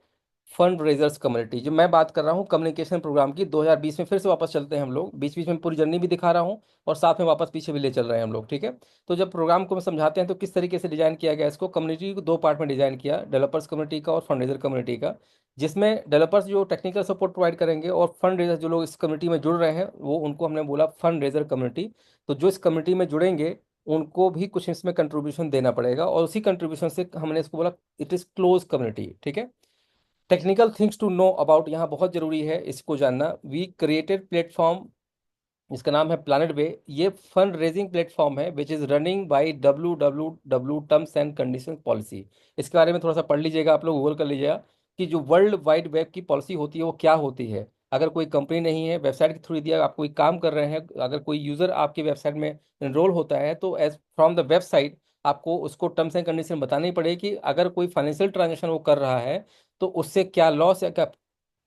Speaker 1: फंड रेजर्स कम्युनिटी। जो मैं बात कर रहा हूँ कम्युनिकेशन प्रोग्राम की, 2020 में फिर से वापस चलते हैं हम लोग, बीच बीच में पूरी जर्नी भी दिखा रहा हूँ और साथ में वापस पीछे भी ले चल रहे हैं हम लोग, ठीक है। तो जब प्रोग्राम को हम समझाते हैं तो किस तरीके से डिजाइन किया गया, इसको कम्युनिटी को दो पार्ट में डिजाइन किया, डेवलपर्स कम्युनिटी का और फंड रेजर कम्युनिटी का। जिसमें डेवलपर्स जो टेक्निकल सपोर्ट प्रोवाइड करेंगे और फंड रेजर जो लोग इस कम्युनिटी में जुड़ रहे हैं, वो उनको हमने बोला फंड रेजर कम्युनिटी। तो जो इस कम्युनिटी में जुड़ेंगे उनको भी कुछ इसमें कंट्रीब्यूशन देना पड़ेगा, और उसी कंट्रीब्यूशन से हमने इसको बोला इट इज क्लोज कम्युनिटी, ठीक है। Technical things to know about, यहाँ बहुत जरूरी है इसको जानना। वी क्रिएटेड प्लेटफॉर्म, इसका नाम है प्लानट वे। ये फंड रेजिंग प्लेटफॉर्म है which is running by WWW terms and condition policy. इसके बारे में थोड़ा सा पढ़ लीजिएगा, आप लोग गूगल कर लीजिएगा कि जो वर्ल्ड वाइड वेब की पॉलिसी होती है वो क्या होती है। अगर कोई कंपनी नहीं है, वेबसाइट के थ्रू दिया आप कोई काम कर रहे हैं, अगर कोई यूजर आपके वेबसाइट में एनरोल होता है, तो एज फ्रॉम द वेबसाइट आपको उसको टर्म्स एंड कंडीशन बतानी पड़ेगी कि अगर कोई फाइनेंशियल ट्रांजेक्शन वो कर रहा है तो उससे क्या लॉस या क्या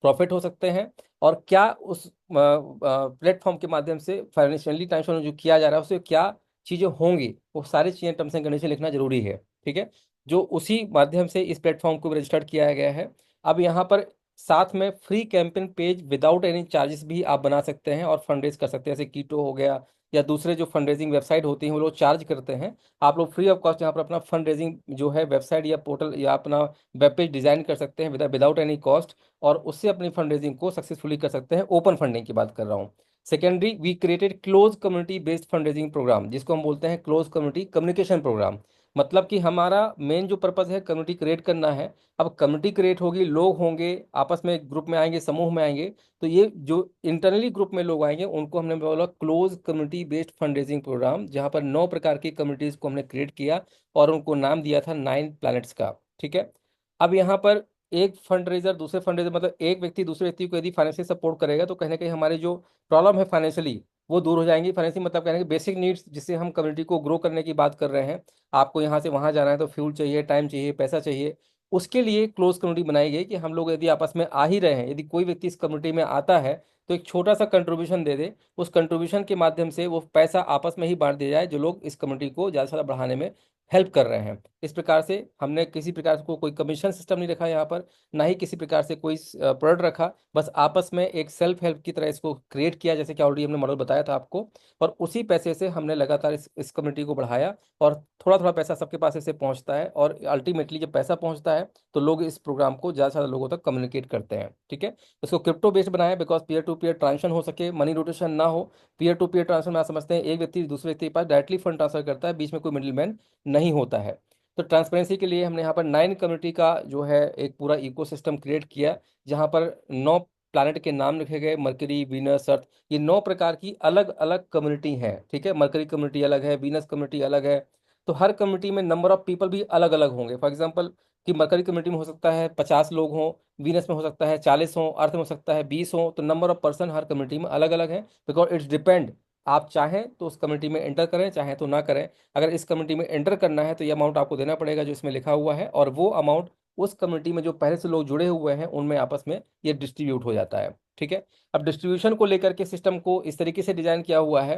Speaker 1: प्रॉफिट हो सकते हैं, और क्या उस प्लेटफॉर्म के माध्यम से फाइनेंशियली ट्रांजेक्शन जो किया जा रहा है उससे क्या चीज़ें होंगी, वो सारी चीज़ें टर्म्स एंड कंडीशन लिखना जरूरी है, ठीक है। जो उसी माध्यम से इस प्लेटफॉर्म को रजिस्टर्ड किया गया है। अब यहाँ पर साथ में free campaign page without any charges भी आप बना सकते हैं और फंड रेज कर सकते हैं, जैसे कीटो हो गया या दूसरे जो फंड रेजिंग वेबसाइट होती हैं वो लोग चार्ज करते हैं। आप लोग फ्री ऑफ कॉस्ट यहाँ पर अपना फंड रेजिंग जो है वेबसाइट या पोर्टल या अपना वेब पेज डिजाइन कर सकते हैं विदाउट एनी कॉस्ट, और उससे अपनी फंड रेजिंग को सक्सेसफुली कर सकते हैं। ओपन फंडिंग की बात कर रहा हूँ। Secondary, we created close community based fund raising programme, जिसको हम बोलते हैं क्लोज कम्युनिटी कम्युनिकेशन प्रोग्राम। मतलब कि हमारा मेन जो पर्पज है कम्युनिटी क्रिएट करना है। अब कम्युनिटी क्रिएट होगी, लोग होंगे आपस में ग्रुप में आएंगे, समूह में आएंगे, तो ये जो इंटरनली ग्रुप में लोग आएंगे उनको हमने बोला close community based fund raising programme, जहाँ पर 9 प्रकार की कम्युनिटीज को हमने क्रिएट किया और उनको नाम दिया था 9 प्लैनेट्स का, ठीक है। अब यहाँ पर एक फंड रेजर दूसरे फंड रेजर, मतलब एक व्यक्ति दूसरे व्यक्ति को यदि फाइनेंशियल सपोर्ट करेगा तो कहीं ना कहीं हमारी जो प्रॉब्लम है फाइनेंशियली वो दूर हो जाएंगी। फाइनेंशियल मतलब कहने की बेसिक नीड्स, जिससे हम कम्युनिटी को ग्रो करने की बात कर रहे हैं। आपको यहाँ से वहाँ जाना है तो फ्यूल चाहिए, टाइम चाहिए, पैसा चाहिए, उसके लिए क्लोज कम्युनिटी बनाई गई कि हम लोग यदि आपस में आ ही रहे हैं, यदि कोई व्यक्ति इस कम्युनिटी में आता है तो एक छोटा सा कंट्रीब्यूशन दे दे, उस कंट्रीब्यूशन के माध्यम से वो पैसा आपस में ही बांट दिया जाए जो लोग इस कम्युनिटी को ज़्यादा से ज़्यादा बढ़ाने में हेल्प कर रहे हैं। इस प्रकार से हमने किसी प्रकार से कोई कमीशन सिस्टम नहीं रखा यहाँ पर, ना ही किसी प्रकार से कोई प्रोडक्ट रखा, बस आपस में एक सेल्फ हेल्प की तरह इसको क्रिएट किया, जैसे कि ऑलरेडी हमने मॉडल बताया था आपको। और उसी पैसे से हमने लगातार इस कम्युनिटी को बढ़ाया, और थोड़ा थोड़ा पैसा सबके पास ऐसे पहुंचता है, और अल्टीमेटली जब पैसा पहुंचता है तो लोग इस प्रोग्राम को ज़्यादा से ज़्यादा लोगों तक कम्युनिकेट करते हैं। ठीक है, इसको क्रिप्टो बेस्ड बनाया because peer to peer transaction हो सके, मनी रोटेशन ना हो। पीयर टू पीयर ट्रांसफर में आप समझते हैं एक व्यक्ति दूसरे व्यक्ति के पास डायरेक्टली फंड ट्रांसफर करता है, बीच में कोई मिडिल मैन नहीं होता है। तो ट्रांसपेरेंसी के लिए हमने यहाँ पर 9 कम्युनिटी का जो है एक पूरा इकोसिस्टम क्रिएट किया, जहाँ पर 9 प्लैनेट के नाम लिखे गए, मरकरी, वीनस, अर्थ, ये 9 प्रकार की अलग अलग कम्युनिटी हैं। ठीक है, मरकरी कम्युनिटी अलग है, वीनस कम्युनिटी अलग है। तो हर कम्युनिटी में नंबर ऑफ पीपल भी अलग अलग होंगे। फॉर एग्जाम्पल कि मरकरी कम्युनिटी में हो सकता है 50 लोग हों, वीनस में हो सकता है 40 हों, अर्थ में हो सकता है 20 हों। तो number of person her community में अलग अलग है, बिकॉज इट्स डिपेंड, आप चाहें तो उस कम्युनिटी में एंटर करें, चाहें तो ना करें। अगर इस कम्युनिटी में एंटर करना है तो ये अमाउंट आपको देना पड़ेगा जो इसमें लिखा हुआ है, और वो अमाउंट उस कम्युनिटी में जो पहले से लोग जुड़े हुए हैं उनमें आपस में ये डिस्ट्रीब्यूट हो जाता है। ठीक है, अब डिस्ट्रीब्यूशन को लेकर के सिस्टम को इस तरीके से डिजाइन किया हुआ है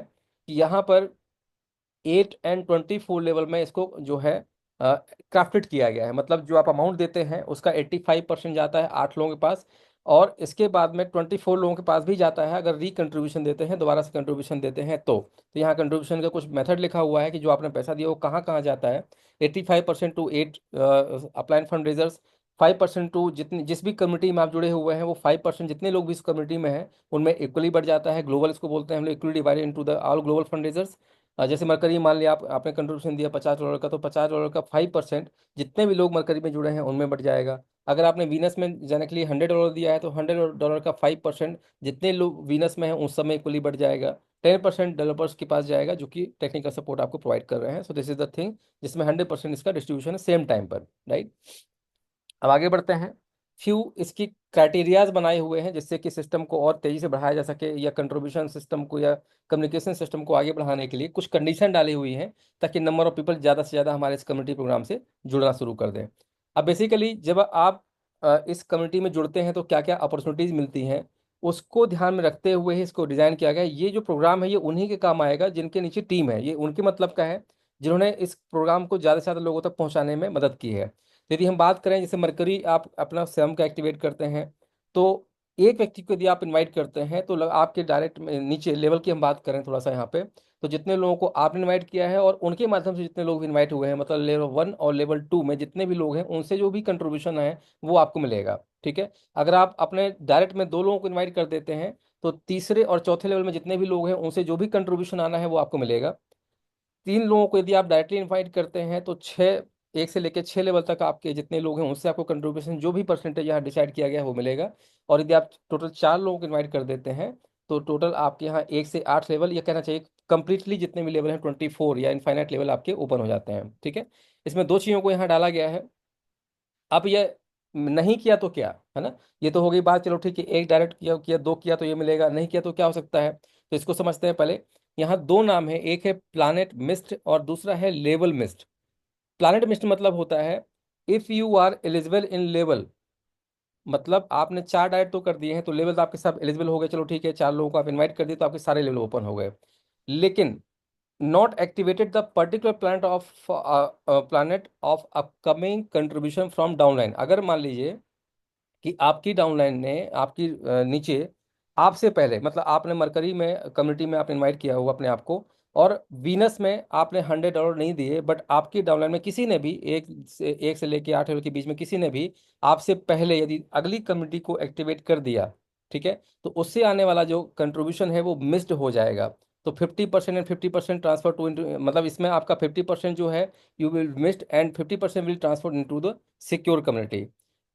Speaker 1: कि यहाँ पर 8 और 24 लेवल में इसको जो है क्राफ्टेड किया गया है। मतलब जो आप अमाउंट देते हैं उसका 85% जाता है 8 लोगों के पास, और इसके बाद में 24 लोगों के पास भी जाता है अगर री-कंट्रीब्यूशन देते हैं, दोबारा से कंट्रीब्यूशन देते हैं तो यहाँ कंट्रीब्यूशन का कुछ मेथड लिखा हुआ है कि जो आपने पैसा दिया वो कहाँ कहाँ जाता है। 85% to 8 upline fund raisers, 5% to जितनी जिस भी कम्युनिटी में आप जुड़े हुए हैं वो 5% जितने लोग भी इस कम्युनिटी में हैं उनमें इक्वली बढ़ जाता है। ग्लोबल इसको बोलते हैं हम लोग, equally divided into the all global fund raisers. जैसे मरकरी मान लिया आपने कंट्रीब्यूशन दिया $50 का, तो $50 का 5% जितने भी लोग मरकरी में जुड़े हैं उनमें बढ़ जाएगा। अगर आपने वीनस में जाने के लिए $100 दिया है तो $100 का 5% जितने लोग वीनस में हैं उस समय इक्वली बढ़ जाएगा। 10% डेवलपर्स के पास जाएगा जो कि टेक्निकल सपोर्ट आपको प्रोवाइड कर रहे हैं। So this is the thing जिसमें 100% इसका डिस्ट्रीब्यूशन है सेम टाइम पर, राइट। अब आगे बढ़ते हैं। फ्यू इसकी क्राइटेरियाज बनाए हुए हैं जिससे कि सिस्टम को और तेजी से बढ़ाया जा सके, या कंट्रीब्यूशन सिस्टम को या कम्युनिकेशन सिस्टम को आगे बढ़ाने के लिए कुछ कंडीशन डाली हुई हैं ताकि नंबर ऑफ पीपल ज़्यादा से ज़्यादा हमारे इस कम्युनिटी प्रोग्राम से जुड़ना शुरू कर दें। अब बेसिकली जब आप इस कम्युनिटी में जुड़ते हैं तो क्या क्या अपॉर्चुनिटीज़ मिलती हैं उसको ध्यान में रखते हुए ही इसको डिज़ाइन किया गया है। ये जो प्रोग्राम है ये उन्हीं के काम आएगा जिनके नीचे टीम है, ये उनके मतलब का है जिन्होंने इस प्रोग्राम को ज़्यादा से ज़्यादा लोगों तक पहुँचाने में मदद की है। यदि हम बात करें जैसे मरकरी आप अपना स्वयं का एक्टिवेट करते हैं, तो एक व्यक्ति को यदि आप इनवाइट करते हैं तो आपके डायरेक्ट नीचे लेवल की हम बात करें थोड़ा सा यहाँ पे, तो जितने लोगों को आपने इनवाइट किया है और उनके माध्यम से जितने लोग इनवाइट हुए हैं, मतलब लेवल 1 और लेवल 2 में जितने भी लोग हैं उनसे जो भी कंट्रीब्यूशन है वो आपको मिलेगा। ठीक है, अगर आप अपने डायरेक्ट में 2 लोगों को इन्वाइट कर देते हैं तो तीसरे और चौथे लेवल में जितने भी लोग हैं उनसे जो भी कंट्रीब्यूशन आना है वो आपको मिलेगा। 3 लोगों को यदि आप डायरेक्टली इनवाइट करते हैं तो 1 से लेकर 6 लेवल तक आपके जितने लोग हैं उनसे आपको कंट्रीब्यूशन जो भी परसेंटेज यहाँ डिसाइड किया गया है वो मिलेगा। और यदि आप टोटल 4 लोगों को इनवाइट कर देते हैं तो टोटल आपके यहाँ 1 से 8 लेवल, या कहना चाहिए कंप्लीटली जितने भी लेवल हैं 24 या इनफाइनाइट लेवल आपके ओपन हो जाते हैं। ठीक है, इसमें 2 चीज़ों को यहाँ डाला गया है। अब ये नहीं किया तो क्या है ना, ये तो हो गई बात, चलो ठीक है, एक डायरेक्ट किया किया, 2 किया तो ये मिलेगा, नहीं किया तो क्या हो सकता है, तो इसको समझते हैं पहले। यहाँ 2 नाम है, एक है प्लानेट मिस्ट और दूसरा है लेवल मिस्ट। प्लानेट मिस्ट मतलब होता है if you are eligible in level, मतलब आपने 4 डायरेक्ट तो कर दिए हैं तो लेवल तो आपके सब एलिजिबल हो गए, चलो ठीक है, 4 लोगों को आप इन्वाइट कर दिए तो आपके सारे लेवल ओपन हो गए। लेकिन not activated the particular planet of upcoming contribution from downline। अगर मान लीजिए कि आपकी डाउनलाइन ने आपकी नीचे आपसे पहले, मतलब आपने मरकरी में कम्युनिटी में आपने इनवाइट किया हुआ अपने आप को, और वीनस में आपने $100 नहीं दिए, बट आपकी डाउनलाइन में किसी ने भी 1 से लेके 8 लेवल के बीच में किसी ने भी आपसे पहले यदि अगली कम्युनिटी को एक्टिवेट कर दिया, ठीक है, तो उससे आने वाला जो कंट्रीब्यूशन है वो मिस्ड हो जाएगा। तो 50% एंड 50% ट्रांसफर टू इंटू, मतलब इसमें आपका 50% जो है you will missed and 50% will transfer into the secure community.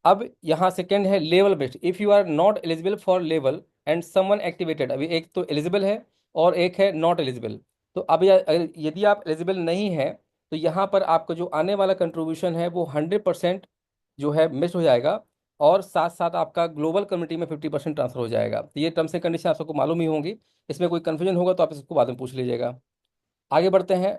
Speaker 1: अब यहाँ सेकेंड है level based, if you are not eligible for level and someone activated, अभी एक तो एलिजिबल है और एक है नॉट एलिजिबल। तो अब यदि आप एलिजिबल नहीं है तो यहाँ पर आपका जो आने वाला कंट्रीब्यूशन है वो 100% जो है मिस हो जाएगा, और साथ साथ आपका ग्लोबल कम्युनिटी में 50% ट्रांसफर हो जाएगा। तो ये टर्म्स एंड कंडीशन आप सबको मालूम ही होंगी, इसमें कोई कन्फ्यूजन होगा तो आप इसको बाद में पूछ लीजिएगा। आगे बढ़ते हैं।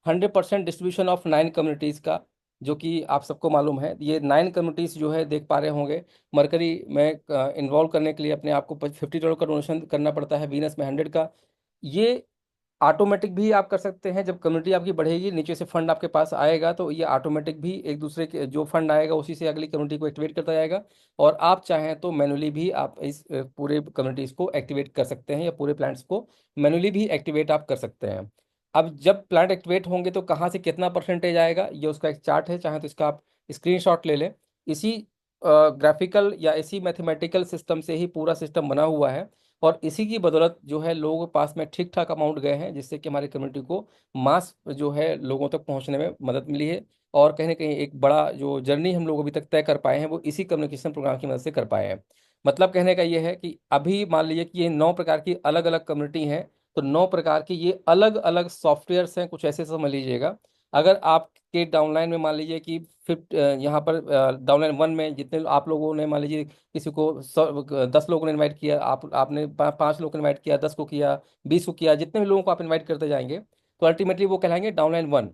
Speaker 1: 100% डिस्ट्रीब्यूशन ऑफ 9 कम्युनिटीज़ का, जो कि आप सबको मालूम है, ये 9 कम्युनिटीज़ जो है देख पा रहे होंगे। मरकरी में इन्वॉल्व करने के लिए अपने आप को $50 का डोनेशन करना पड़ता है, वीनस में 100 का। ये ऑटोमेटिक भी आप कर सकते हैं। जब कम्युनिटी आपकी बढ़ेगी, नीचे से फंड आपके पास आएगा, तो ये ऑटोमेटिक भी एक दूसरे के जो फंड आएगा उसी से अगली कम्युनिटी को एक्टिवेट करता जाएगा। और आप चाहें तो मैनुअली भी आप इस पूरे कम्युनिटीज को एक्टिवेट कर सकते हैं, या पूरे प्लांट्स को मैनुअली भी एक्टिवेट आप कर सकते हैं। अब जब प्लांट एक्टिवेट होंगे तो कहाँ से कितना परसेंटेज आएगा, ये उसका एक चार्ट है, चाहे तो इसका आप स्क्रीनशॉट ले लें। इसी ग्राफिकल या इसी मैथमेटिकल सिस्टम से ही पूरा सिस्टम बना हुआ है, और इसी की बदौलत जो है लोगों के पास में ठीक ठाक अमाउंट गए हैं, जिससे कि हमारी कम्युनिटी को मास जो है लोगों तक पहुंचने में मदद मिली है। और कहीं ना कहीं एक बड़ा जो जर्नी हम लोग अभी तक तय कर पाए हैं, वो इसी कम्युनिकेशन प्रोग्राम की मदद से कर पाए हैं। मतलब कहने का ये है कि अभी मान लीजिए कि ये 9 प्रकार की अलग अलग कम्युनिटी हैं, तो 9 प्रकार के ये अलग अलग सॉफ्टवेयर्स हैं, कुछ ऐसे समझ लीजिएगा। अगर आपके डाउनलाइन में मान लीजिए कि फिफ्ट यहाँ पर डाउनलाइन 1 में जितने आप लोगों ने मान लीजिए किसी को 10 लोगों ने इनवाइट किया, आपने 5 लोगों को इनवाइट किया, 10 को किया, 20 को किया, जितने भी लोगों को आप इनवाइट करते जाएंगे, तो अल्टीमेटली वो कहलाएंगे डाउनलाइन 1।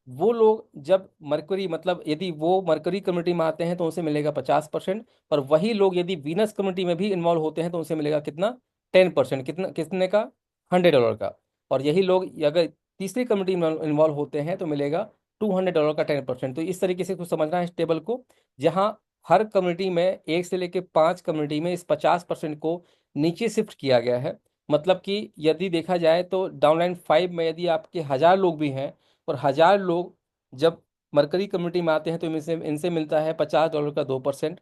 Speaker 1: वो लोग जब मरकरी, मतलब यदि वो मरकरी कम्युनिटी में आते हैं तो उनसे मिलेगा 50%। और वही लोग यदि वीनस कम्युनिटी में भी इन्वॉल्व होते हैं तो उनसे मिलेगा कितना, 10%। कितना, कितने का, $100 का। और यही लोग अगर तीसरी कम्युनिटी में इन्वॉल्व होते हैं तो मिलेगा $200 का 10%। तो इस तरीके से कुछ समझना है इस टेबल को, जहाँ हर कम्युनिटी में 1 से लेकर 5 कम्युनिटी में इस 50% को नीचे शिफ्ट किया गया है। मतलब कि यदि देखा जाए तो डाउनलाइन 5 में यदि आपके 1000 लोग भी हैं, और 1000 लोग जब मरकरी कम्युनिटी में आते हैं तो इनसे इनसे मिलता है $50 का 2%,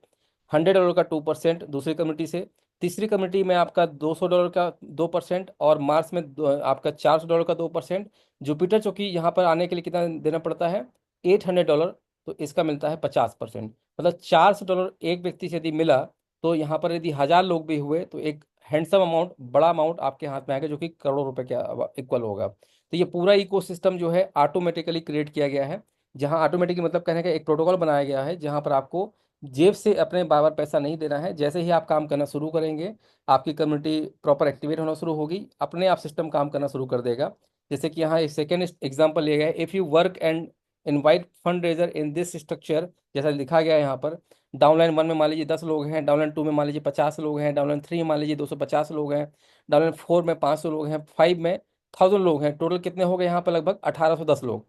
Speaker 1: $100 का 2% दूसरी कम्युनिटी से, तीसरी कम्युनिटी में आपका $200 का 2%, और मार्स में आपका $400 का 2%। जुपिटर चूंकि यहाँ पर आने के लिए कितना देना पड़ता है, $800, तो इसका मिलता है 50%। मतलब $400 एक व्यक्ति से यदि मिला, तो यहाँ पर यदि 1000 लोग भी हुए तो एक हैंडसम अमाउंट, बड़ा अमाउंट आपके हाथ में आएगा, जो कि करोड़ों रुपए के इक्वल होगा। तो ये पूरा इकोसिस्टम जो है ऑटोमेटिकली क्रिएट किया गया है, जहाँ ऑटोमेटिकली मतलब कहने का एक प्रोटोकॉल बनाया गया है, जहाँ पर आपको जेब से अपने बार बार पैसा नहीं देना है। जैसे ही आप काम करना शुरू करेंगे, आपकी कम्युनिटी प्रॉपर एक्टिवेट होना शुरू होगी, अपने आप सिस्टम काम करना शुरू कर देगा। जैसे कि यहाँ एक सेकेंड एग्जाम्पल लिया गया है, if you work and invite fund raiser in this structure, जैसा लिखा गया है यहाँ पर। डाउनलाइन 1 में मान लीजिए 10 लोग हैं, डाउनलाइन 2 में मान लीजिए 50 लोग हैं, डाउनलाइन 3 में मान लीजिए 250 लोग हैं, डाउनलाइन 4 में 500 लोग हैं, 5 में 1000 लोग हैं। टोटल कितने हो गए यहाँ पर, लगभग 1810 लोग।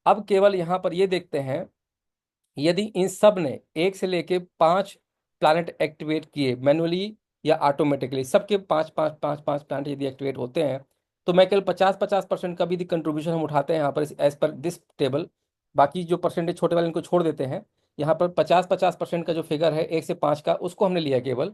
Speaker 1: अब केवल यहाँ पर ये देखते हैं, यदि इन सब ने 1 से लेके 5 प्लानट एक्टिवेट किए मैनुअली या ऑटोमेटिकली, सबके 5 5 5 5 प्लानट यदि एक्टिवेट होते हैं, तो मैं केवल 50-50% का भी कंट्रीब्यूशन हम उठाते हैं यहाँ पर एज पर दिस टेबल। बाकी जो परसेंटेज छोटे वाले इनको छोड़ देते हैं। यहाँ पर 50-50% का जो फिगर है 1 से 5 का, उसको हमने लिया केवल।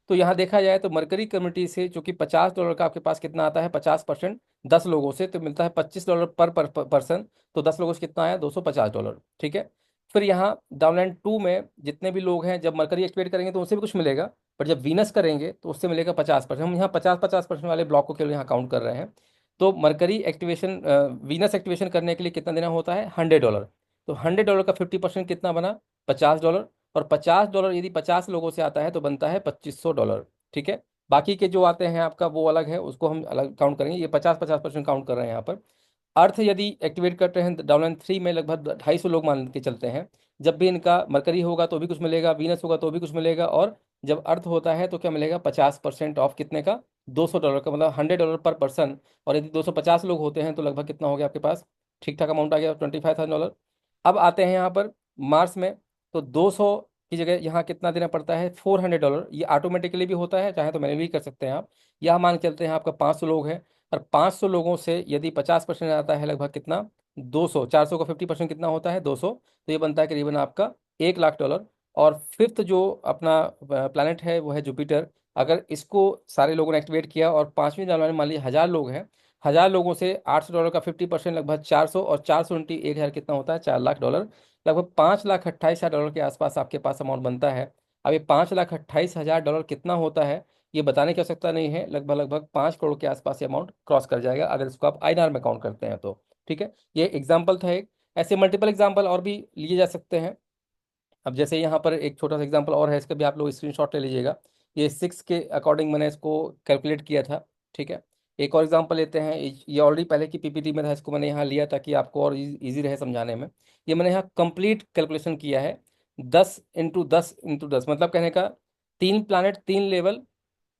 Speaker 1: तो यहाँ देखा जाए तो मरकरी कम्युनिटी से जो कि $50 का आपके पास कितना आता है, 50% 10 लोगों से तो मिलता है $25 पर पर्सन। तो 10 लोगों से कितना आया, $250। ठीक है। फिर यहाँ डाउनलाइन 2 में जितने भी लोग हैं, जब मरकरी एक्टिवेट करेंगे तो उनसे भी कुछ मिलेगा, पर जब वीनस करेंगे तो उससे मिलेगा 50%। हम यहाँ 50-50% वाले ब्लॉक को केवल यहाँ काउंट कर रहे हैं। तो मरकरी एक्टिवेशन, वीनस एक्टिवेशन करने के लिए कितना देना होता है, $100। तो $100 का 50% कितना बना, $50। और $50 यदि 50 लोगों से आता है तो बनता है $2500। ठीक है। बाकी के जो आते हैं आपका वो अलग है, उसको हम अलग काउंट करेंगे। ये 50-50% काउंट कर रहे हैं यहाँ पर। अर्थ यदि एक्टिवेट करते हैं डाउनलाइन 3 में लगभग 250 लोग मान के चलते हैं। जब भी इनका मरकरी होगा तो भी कुछ मिलेगा, वीनस होगा तो भी कुछ मिलेगा, और जब अर्थ होता है तो क्या मिलेगा, 50% ऑफ कितने का, $200 का, मतलब $100 पर पर्सन। और यदि 250 लोग होते हैं तो लगभग कितना हो गया आपके पास, ठीक ठाक अमाउंट आ गया, $25,000। अब आते हैं यहाँ पर मार्स में, तो 200 की जगह यहाँ कितना देना पड़ता है, $400। ये ऑटोमेटिकली भी होता है, चाहे तो मैनुअली कर सकते हैं आप। यहाँ मान के चलते हैं आपका 500 लोग हैं, और 500 लोगों से यदि 50% आता है, लगभग कितना, 200, 400 का 50% कितना होता है, 200। तो ये बनता है करीबन आपका $1 लाख। और फिफ्थ जो अपना प्लानट है वो है जुपिटर। अगर इसको सारे लोगों ने एक्टिवेट किया, और पांचवें जानवर में मान लीजिए 1000 लोग हैं, 1000 लोगों से $800 का 50%, लगभग 400, और 400 इंटू 1000 कितना होता है, $4 लाख। लगभग $5,28,000 के आसपास आपके पास अमाउंट बनता है। अब ये $5,28,000 कितना होता है, ये बताने की आवश्यकता नहीं है, लगभग लगभग 5 करोड़ के आसपास ये अमाउंट क्रॉस कर जाएगा अगर इसको आप आईएनआर में काउंट करते हैं तो। ठीक है। ये एग्जाम्पल था एक। ऐसे मल्टीपल एग्जाम्पल और भी लिए जा सकते हैं। अब जैसे यहाँ पर एक छोटा सा एग्जांपल और है, इसका भी आप लोग स्क्रीनशॉट ले लीजिएगा। ये 6 के अकॉर्डिंग मैंने इसको कैलकुलेट किया था। ठीक है। एक और एग्जांपल लेते हैं, ये ऑलरेडी पहले की पीपीटी में था, इसको मैंने यहाँ लिया ताकि आपको और इजी रहे समझाने में। ये मैंने यहाँ कंप्लीट कैलकुलेशन किया है, 10 इंटू 10 इंटू 10, मतलब कहने का 3 प्लानट 3 लेवल,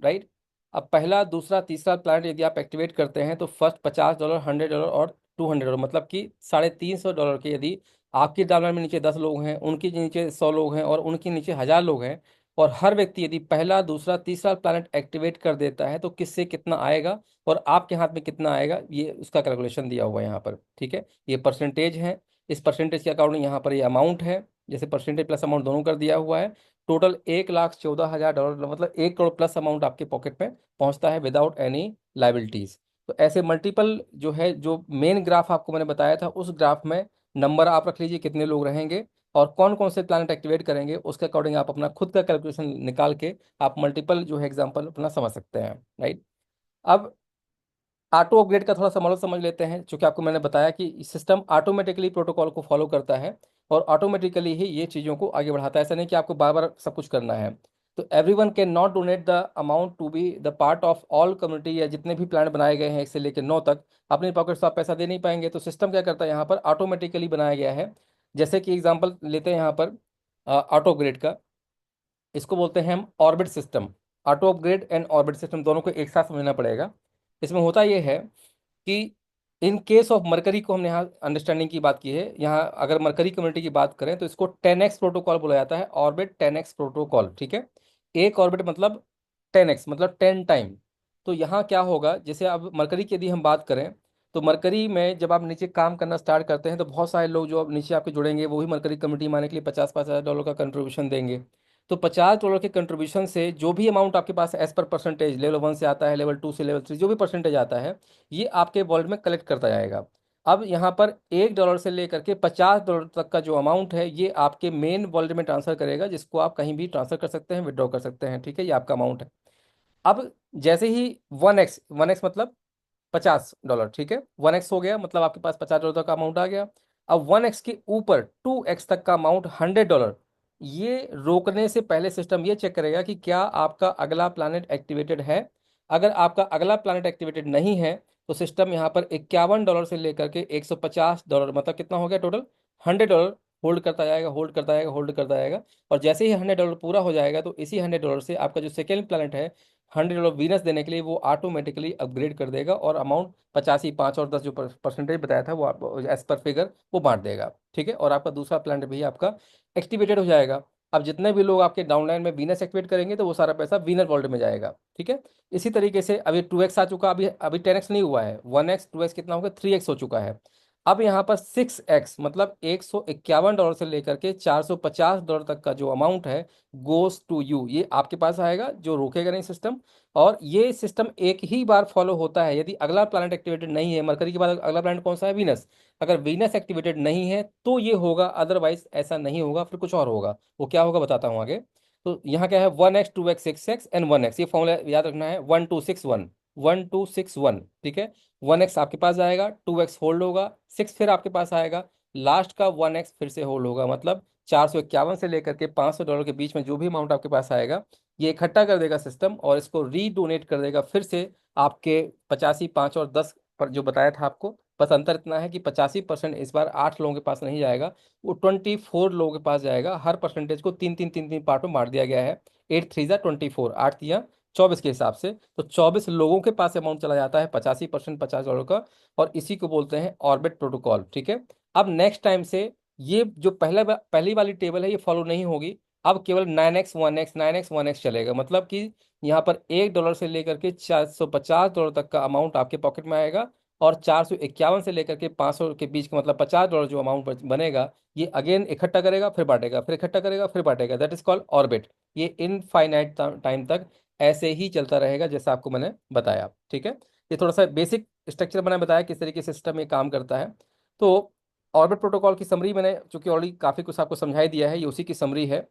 Speaker 1: राइट। अब पहला दूसरा तीसरा प्लान यदि आप एक्टिवेट करते हैं तो फर्स्ट $50, $100 और $200, मतलब कि $350 के यदि आपकी डाउनलाइन में नीचे 10 लोग हैं, उनके नीचे 100 लोग हैं और उनके नीचे 1000 लोग हैं, और हर व्यक्ति यदि पहला दूसरा तीसरा प्लानट एक्टिवेट कर देता है तो किससे कितना आएगा और आपके हाथ में कितना आएगा, ये उसका कैलकुलेशन दिया हुआ है यहाँ पर। ठीक है, ये परसेंटेज है। इस परसेंटेज के अकॉर्डिंग यहाँ पर ये अमाउंट है, जैसे परसेंटेज प्लस अमाउंट दोनों कर दिया हुआ है। टोटल $1,14,000, मतलब 1 करोड़ प्लस अमाउंट आपके पॉकेट में पहुंचता है विदाउट एनी लाइबिलिटीज। तो ऐसे मल्टीपल जो है, जो मेन ग्राफ आपको मैंने बताया था, उस ग्राफ में नंबर आप रख लीजिए कितने लोग रहेंगे और कौन कौन से प्लानट एक्टिवेट करेंगे, उसके अकॉर्डिंग आप अपना खुद का कैलकुलेशन निकाल के आप मल्टीपल जो है एग्जाम्पल अपना समझ सकते हैं, राइट। अब ऑटो अपग्रेड का थोड़ा सा मॉडल समझ लेते हैं, क्योंकि आपको मैंने बताया कि सिस्टम ऑटोमेटिकली प्रोटोकॉल को फॉलो करता है और ऑटोमेटिकली ही ये चीज़ों को आगे बढ़ाता है। ऐसा नहीं कि आपको बार बार सब कुछ करना है। तो everyone can not donate the amount to be the part of all community, या जितने भी प्लान बनाए गए हैं 1 से लेकर 9 तक, अपनी पॉकेट से आप पैसा दे नहीं पाएंगे। तो सिस्टम क्या करता है, यहाँ पर ऑटोमेटिकली बनाया गया है। जैसे कि एग्जाम्पल लेते हैं यहाँ पर ऑटो अपग्रेड का, इसको बोलते हैं हम orbit system. Auto upgrade and orbit system दोनों को एक साथ समझना पड़ेगा। इसमें होता यह है कि इन केस ऑफ मरकरी को हमने यहाँ अंडरस्टैंडिंग की बात की है, यहाँ अगर मरकरी कम्युनिटी की बात करें तो इसको 10x प्रोटोकॉल बोला जाता है, ऑर्बिट 10x प्रोटोकॉल। ठीक है, एक ऑर्बिट मतलब 10x मतलब 10 टाइम। तो यहाँ क्या होगा, जैसे अब मरकरी की यदि हम बात करें तो मरकरी में जब आप नीचे काम करना स्टार्ट करते हैं तो बहुत सारे लोग जो अब नीचे आपके जुड़ेंगे वो भी मरकरी कम्युनिटी माने के लिए 50-50 हज़ार का कंट्रीब्यूशन देंगे। तो $50 के कंट्रीब्यूशन से जो भी अमाउंट आपके पास एज पर परसेंटेज लेवल 1 से आता है, लेवल 2 से लेवल 3 जो भी परसेंटेज आता है, ये आपके वॉलेट में कलेक्ट करता जाएगा। अब यहाँ पर $1 से लेकर के $50 तक का जो अमाउंट है ये आपके मेन वॉलेट में ट्रांसफर करेगा, जिसको आप कहीं भी ट्रांसफर कर सकते हैं, विड्रॉ कर सकते हैं। ठीक है, ये आपका अमाउंट है। अब जैसे ही 1x मतलब $50, ठीक है, 1x हो गया मतलब आपके पास $50 तक का अमाउंट आ गया। अब 1x के ऊपर 2x तक का अमाउंट $100, ये रोकने से पहले सिस्टम ये चेक करेगा कि क्या आपका अगला प्लानट एक्टिवेटेड है। अगर आपका अगला प्लानट एक्टिवेटेड नहीं है तो सिस्टम यहाँ पर $51 से लेकर के $150, मतलब कितना हो गया टोटल $100, होल्ड करता जाएगा, होल्ड करता जाएगा, होल्ड करता जाएगा। और जैसे ही $100 पूरा हो जाएगा तो इसी $100 से आपका जो सेकेंड प्लानट है $100 वीनस देने के लिए वो ऑटोमेटिकली अपग्रेड कर देगा और अमाउंट 85, 5 और 10 जो परसेंटेज बताया था वो आप एज पर फिगर वो बांट देगा। ठीक है, और आपका दूसरा प्लान भी आपका एक्टिवेटेड हो जाएगा। अब जितने भी लोग आपके डाउनलाइन में वीनस एक्टिवेट करेंगे तो वो सारा पैसा वीनर वॉलेट में जाएगा। ठीक है, इसी तरीके से अभी 2x आ चुका, अभी अभी 10x नहीं हुआ है, 1x 2x कितना होगा, 3x हो चुका है। अब यहाँ पर 6x मतलब $151 से लेकर के $450 तक का जो अमाउंट है गोस टू यू, ये आपके पास आएगा, जो रोकेगा नहीं सिस्टम। और ये सिस्टम एक ही बार फॉलो होता है यदि अगला प्लैनेट एक्टिवेटेड नहीं है। मरकरी के बाद अगला प्लैनेट कौन सा है, वीनस। अगर वीनस एक्टिवेटेड नहीं है तो ये होगा, अदरवाइज ऐसा नहीं होगा, फिर कुछ और होगा। वो क्या होगा बताता हूँ आगे। तो यहाँ क्या है, 1x 2x 6x and 1x, ये फॉर्मूला याद रखना है, 1261, 1261। ठीक है, 1x आपके पास आएगा, 2x होल्ड होगा, 6 फिर आपके पास आएगा, लास्ट का 1x फिर से होल्ड होगा, मतलब 451 से लेकर के $500 के बीच में जो भी अमाउंट आपके पास आएगा ये इकट्ठा कर देगा सिस्टम और इसको रीडोनेट कर देगा फिर से आपके 85, 5 और 10 पर जो बताया था आपको। बस अंतर इतना है कि 85% इस बार 8 लोगों के पास नहीं जाएगा, वो 24 लोगों के पास जाएगा। हर परसेंटेज को तीन तीन तीन तीन पार्ट में बांट दिया गया है, 8 3 24, 8 तिया 24 के हिसाब से। तो 24 लोगों के पास अमाउंट चला जाता है 85%, $50 का, और इसी को बोलते हैं ऑर्बिट प्रोटोकॉल। ठीक है, अब नेक्स्ट टाइम से ये जो पहली वाली टेबल है ये फॉलो नहीं होगी। अब केवल 9x 1x 9x 1x चलेगा, मतलब कि यहाँ पर $1 से लेकर के $450 तक का अमाउंट आपके पॉकेट में आएगा, और 451 से लेकर के 500 के बीच का मतलब $50 जो अमाउंट बनेगा ये अगेन इकट्ठा करेगा फिर बांटेगा, फिर इकट्ठा करेगा फिर बांटेगा। That is called orbit. ये इनफाइनाइट टाइम तक ऐसे ही चलता रहेगा जैसा आपको मैंने बताया। ठीक है, ये थोड़ा सा बेसिक स्ट्रक्चर मैंने बताया किस तरीके से सिस्टम ये काम करता है। तो ऑर्बिट प्रोटोकॉल की समरी मैंने चूंकि ऑलरेडी काफ़ी कुछ आपको समझाई दिया है, ये उसी की समरी है।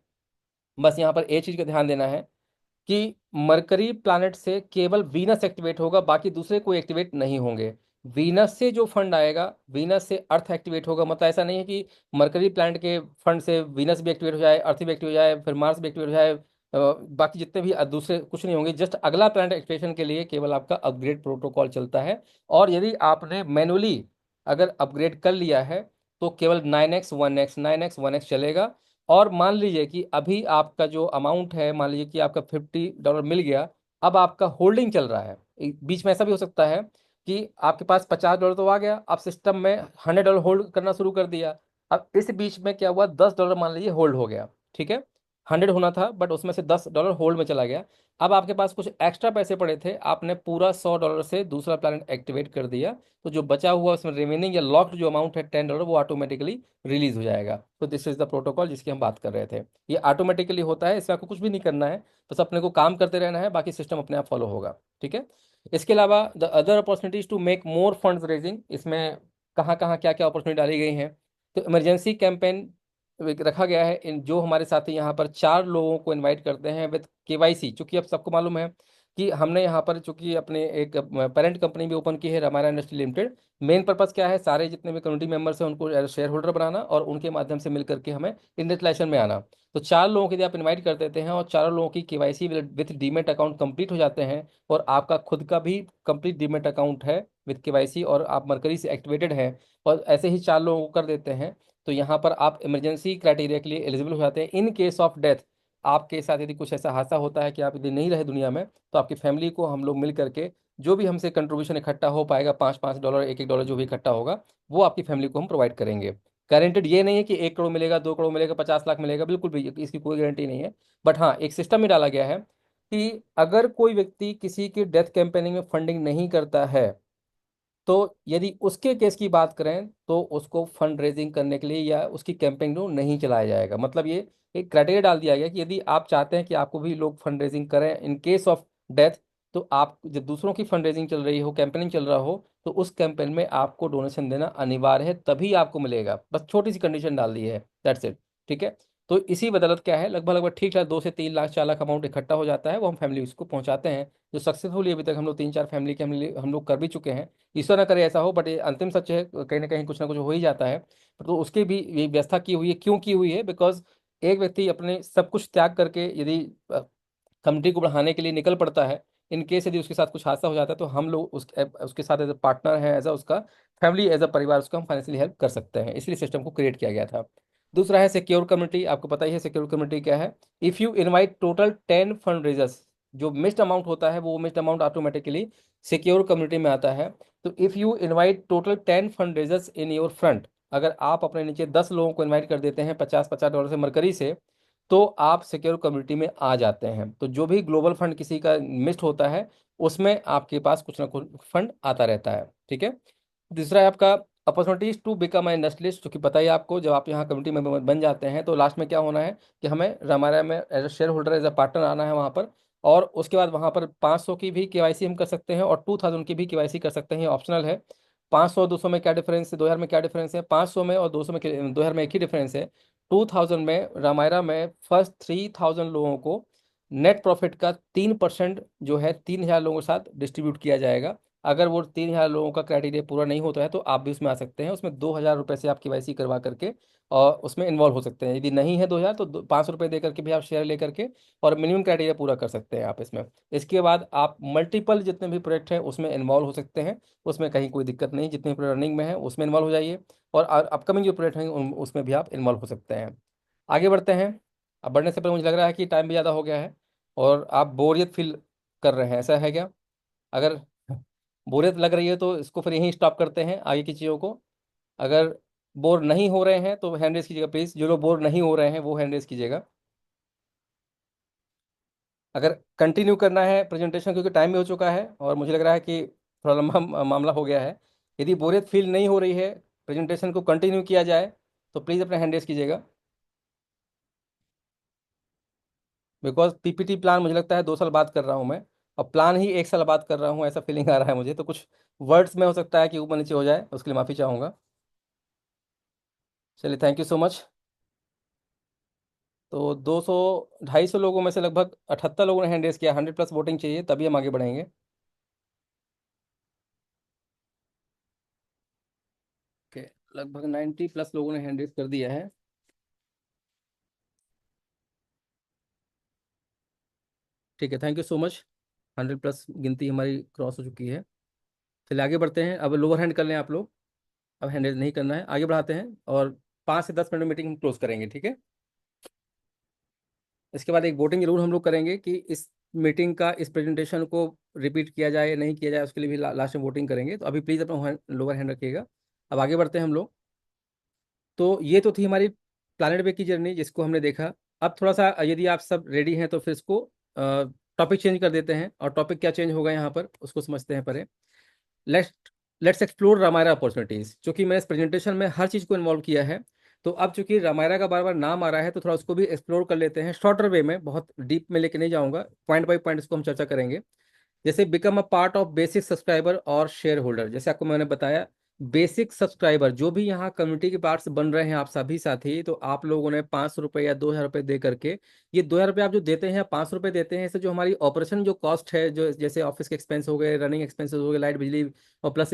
Speaker 1: बस यहाँ पर एक चीज़ का ध्यान देना है कि मरकरी प्लैनेट से केवल वीनस एक्टिवेट होगा, बाकी दूसरे कोई एक्टिवेट नहीं होंगे। वीनस से जो फंड आएगा, वीनस से अर्थ एक्टिवेट होगा, मतलब ऐसा नहीं है कि मरकरी प्लैनेट के फंड से वीनस भी एक्टिवेट हो जाए, अर्थ भी एक्टिवेट हो जाए, फिर मार्स भी एक्टिवेट हो जाए, बाकी जितने भी दूसरे कुछ नहीं होंगे। जस्ट अगला प्लैनेट एक्टिवेशन के लिए केवल आपका अपग्रेड प्रोटोकॉल चलता है। और यदि आपने मैनुअली अगर अपग्रेड कर लिया है तो केवल 9x 1x 9x 1x चलेगा। और मान लीजिए कि अभी आपका जो अमाउंट है, मान लीजिए कि आपका $50 मिल गया, अब आपका होल्डिंग चल रहा है। बीच में ऐसा भी हो सकता है कि आपके पास $50 तो आ गया, अब सिस्टम में $100 होल्ड करना शुरू कर दिया। अब इस बीच में क्या हुआ, $10 मान लीजिए होल्ड हो गया, ठीक है। 100 होना था बट उसमें से $10 होल्ड में चला गया। अब आपके पास कुछ एक्स्ट्रा पैसे पड़े थे, आपने पूरा $100 से दूसरा प्लान एक्टिवेट कर दिया, तो जो बचा हुआ उसमें रिमेनिंग या लॉक्ड जो अमाउंट है $10, वो ऑटोमेटिकली रिलीज हो जाएगा। तो दिस इज द प्रोटोकॉल जिसकी हम बात कर रहे थे। ये ऑटोमेटिकली होता है, इसमें आपको कुछ भी नहीं करना है, बस अपने को काम करते रहना है, बाकी सिस्टम अपने आप फॉलो होगा, ठीक है। इसके अलावा the other opportunities to make more fund raising, इसमें कहाँ कहाँ क्या क्या अपॉर्चुनिटी डाली गई हैं। तो इमरजेंसी कैंपेन रखा गया है। इन जो हमारे साथी यहाँ पर 4 लोगों को इनवाइट करते हैं विद केवाईसी, चूंकि अब सबको मालूम है कि हमने यहाँ पर चूंकि अपने एक पेरेंट कंपनी भी ओपन की है, Ramayan industry limited. Main purpose क्या है, सारे जितने भी कम्युनिटी मेंबर्स हैं उनको शेयर होल्डर बनाना और उनके माध्यम से मिल करके हमें इंडस्ट्रियलाइजेशन में आना। तो 4 लोगों के लिए आप इनवाइट कर देते हैं और चारों लोगों की KYC with demat account complete हो जाते हैं, और आपका खुद का भी कंप्लीट डीमेट अकाउंट है विथ केवाईसी, और आप मरकरी से एक्टिवेटेड हैं, और ऐसे ही 4 लोगों को कर देते हैं। तो यहाँ पर आप इमरजेंसी क्राइटेरिया के लिए एलिजिबल हो जाते हैं। इन केस ऑफ डेथ, आपके साथ यदि कुछ ऐसा हादसा होता है कि आप यदि नहीं रहे दुनिया में, तो आपकी फैमिली को हम लोग मिल करके जो भी हमसे कंट्रीब्यूशन इकट्ठा हो पाएगा, $5-5 $1-1 जो भी इकट्ठा होगा, वो आपकी फैमिली को हम प्रोवाइड करेंगे। गारंटेड ये नहीं है कि 1 करोड़ मिलेगा, 2 करोड़ मिलेगा, 50 लाख मिलेगा, बिल्कुल भी इसकी कोई गारंटी नहीं है। बट हाँ, एक सिस्टम में डाला गया है कि अगर कोई व्यक्ति किसी की डेथ कैंपेनिंग में फंडिंग नहीं करता है, तो यदि उसके केस की बात करें तो उसको फंड रेजिंग करने के लिए या उसकी कैंपेनिंग को नहीं चलाया जाएगा। मतलब ये एक क्राइटेरिया डाल दिया गया कि यदि आप चाहते हैं कि आपको भी लोग फंड रेजिंग करें इन केस ऑफ डेथ, तो आप जब दूसरों की फंड रेजिंग चल रही हो, कैंपेनिंग चल रहा हो, तो उस कैंपेन में आपको डोनेशन देना अनिवार्य है, तभी आपको मिलेगा। बस छोटी सी कंडीशन डाल दी है, दैट्स इट, ठीक है। तो इसी बदौलत क्या है, लगभग लगभग ठीक ठाक 2 से 3 लाख 4 लाख अमाउंट इकट्ठा हो जाता है, वो हम फैमिली उसको पहुंचाते हैं, जो सक्सेसफुली अभी तक हम लोग 3-4 फैमिली के हम लोग कर भी चुके हैं। ईश्वर ना करे ऐसा हो, बट ये अंतिम सच है, कहीं ना कहीं कुछ ना कुछ हो ही जाता है। तो उसकी भी ये व्यवस्था की हुई है। क्यों की हुई है? बिकॉज एक व्यक्ति अपने सब कुछ त्याग करके यदि कम्युनिटी को बढ़ाने के लिए निकल पड़ता है, इन केस यदि उसके साथ कुछ हादसा हो जाता है, तो हम लोग उसके साथ एज अ पार्टनर हैं, एज अ उसका फैमिली, एज अ परिवार उसको हम फाइनेंशियली हेल्प कर सकते हैं। इसलिए सिस्टम को क्रिएट किया गया था। दूसरा है सिक्योर कम्युनिटी। आपको पता ही है सिक्योर कम्युनिटी क्या है। If you invite total 10 fund raisers, जो मिस्ड अमाउंट होता है वो missed amount automatically secure community में आता है। तो if you invite total 10 fund raisers in your front, अगर आप अपने नीचे 10 लोगों को इनवाइट कर देते हैं $50-50 से मरकरी से, तो आप सिक्योर कम्युनिटी में आ जाते हैं। तो जो भी ग्लोबल फंड किसी का मिस्ड होता है, उसमें आपके पास कुछ ना कुछ फंड आता रहता है, ठीक है। दूसरा है आपका opportunities to become a industrialist, जो कि पता ही है आपको, जब आप यहाँ कम्युनिटी में बन जाते हैं तो लास्ट में क्या होना है कि हमें रामायण में as a share holder, as a partner आना है वहाँ पर। और उसके बाद वहाँ पर 500 की भी केवाईसी हम कर सकते हैं और 2000 की भी केवाईसी कर सकते हैं, ऑप्शनल है। 500 200 में क्या डिफरेंस है, 2000 में क्या डिफरेंस है? 500 में और 200 में 2000 में एक ही डिफरेंस है। 2000 में रामायरा में फर्स्ट 3000 लोगों को नेट प्रॉफिट का 3% जो है 3000 लोगों के साथ डिस्ट्रीब्यूट किया जाएगा। अगर वो 3000 लोगों का क्राइटेरिया पूरा नहीं होता है तो आप भी उसमें आ सकते हैं। उसमें ₹2000 से आप केवाईसी करवा करके और उसमें इन्वॉल्व हो सकते हैं। यदि नहीं है 2000 तो ₹500 दे करके भी आप शेयर ले करके और मिनिमम क्राइटेरिया पूरा कर सकते हैं आप इसमें। इसके बाद आप मल्टीपल जितने भी प्रोजेक्ट हैं उसमें इन्वॉल्व हो सकते हैं। उसमें कहीं कोई दिक्कत नहीं, जितने प्रोजेक्ट रनिंग में है उसमें इन्वॉल्व हो जाइए, और अपकमिंग जो प्रोजेक्ट हैं उसमें भी आप इन्वॉल्व हो सकते हैं। आगे बढ़ते हैं। अब बढ़ने से पहले मुझे लग रहा है कि टाइम भी ज़्यादा हो गया है और आप बोरियत फील कर रहे हैं, ऐसा है क्या? अगर बोरियत लग रही है तो इसको फिर यहीं स्टॉप करते हैं, आगे की चीज़ों को। अगर बोर नहीं हो रहे हैं तो हैंड रेस कीजिएगा प्लीज़। जो लोग बोर नहीं हो रहे हैं वो हैंड रेस कीजिएगा। अगर कंटिन्यू करना है प्रेजेंटेशन, क्योंकि टाइम भी हो चुका है और मुझे लग रहा है कि थोड़ा लंबा मामला हो गया है। यदि बोरियत फील नहीं हो रही है, प्रेजेंटेशन को कंटिन्यू किया जाए, तो प्लीज़ अपना हैंड रेस कीजिएगा। बिकॉज पीपीटी प्लान मुझे लगता है 2 साल बाद कर रहा हूँ मैं, और प्लान ही 1 साल बाद कर रहा हूँ, ऐसा फीलिंग आ रहा है मुझे। तो कुछ वर्ड्स में हो सकता है कि ऊपर नीचे हो जाए, उसके लिए माफ़ी चाहूँगा। चलिए, थैंक यू सो मच। तो 200 250 लोगों में से लगभग 78 लोगों ने हैंड रेस किया। 100+ वोटिंग चाहिए, तभी हम आगे बढ़ेंगे। ओके, लगभग 90+ लोगों ने हैंड रेस कर दिया है। ठीक है, थैंक यू सो मच। 100+ गिनती हमारी क्रॉस हो चुकी है। चलिए आगे बढ़ते हैं। अब लोअर हैंड कर लें आप लोग, अब हैंड रेस नहीं करना है। आगे बढ़ाते हैं और 5 से 10 मिनट में मीटिंग हम क्लोज करेंगे, ठीक है। इसके बाद एक वोटिंग जरूर हम लोग करेंगे कि इस मीटिंग का इस प्रेजेंटेशन को रिपीट किया जाए या नहीं किया जाए, उसके लिए भी लास्ट में वोटिंग करेंगे। तो अभी प्लीज़ अपना लोअर हैंड रखिएगा। अब आगे बढ़ते हैं हम लोग। तो ये तो थी हमारी प्लानट वे की जर्नी जिसको हमने देखा। अब थोड़ा सा यदि आप सब रेडी हैं तो फिर इसको टॉपिक चेंज कर देते हैं, और टॉपिक क्या चेंज होगा यहाँ पर उसको समझते हैं पहले। Let's let's explore Ramayra opportunities. चूंकि मैंने इस प्रेजेंटेशन में हर चीज़ को इन्वॉल्व किया है, तो अब चूंकि रामायरा का बार बार नाम आ रहा है तो थोड़ा उसको भी एक्सप्लोर कर लेते हैं शॉर्टर वे में, बहुत डीप में लेके नहीं जाऊंगा, पॉइंट बाय पॉइंट इसको हम चर्चा करेंगे। जैसे become a part of basic subscriber और शेयर होल्डर, जैसे आपको मैंने बताया बेसिक सब्सक्राइबर जो भी यहाँ कम्युनिटी के पार्ट्स बन रहे हैं आप सभी साथी, तो आप लोगों ने 500 रुपये या 2,000 रुपये दे करके, ये 2,000 रुपये आप जो देते हैं, 500 रुपये देते हैं, इससे जो हमारी ऑपरेशन जो कॉस्ट है, जो जैसे ऑफिस के एक्सपेंस हो गए, रनिंग एक्सपेंसेस हो गए, लाइट बिजली और प्लस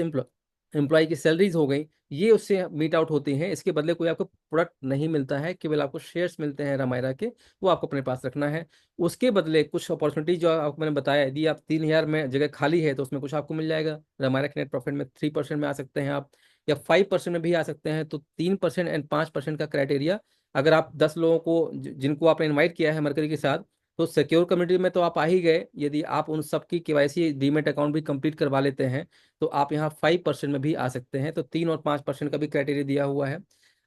Speaker 1: एम्प्लॉय की सैलरीज हो गई, ये उससे मीट आउट होती हैं। इसके बदले कोई आपको प्रोडक्ट नहीं मिलता है, केवल आपको शेयर्स मिलते हैं रामायरा के, वो आपको अपने पास रखना है। उसके बदले कुछ अपॉर्चुनिटी जो आपको मैंने बताया, यदि आप 3,000 में जगह खाली है तो उसमें कुछ आपको मिल जाएगा रामायण के नेट प्रॉफिट में। 3% में आ सकते हैं आप, या 5% में भी आ सकते हैं। तो 3% एंड 5% का क्राइटेरिया, अगर आप 10 लोगों को जिनको आपने इन्वाइट किया है मरकरी के साथ, तो सिक्योर कम्युनिटी में तो आप आ ही गए। यदि आप उन सबकी केवाईसी डीमेट अकाउंट भी कंप्लीट करवा लेते हैं तो आप यहाँ 5% में भी आ सकते हैं। तो 3 और 5% का भी क्राइटेरिया दिया हुआ है।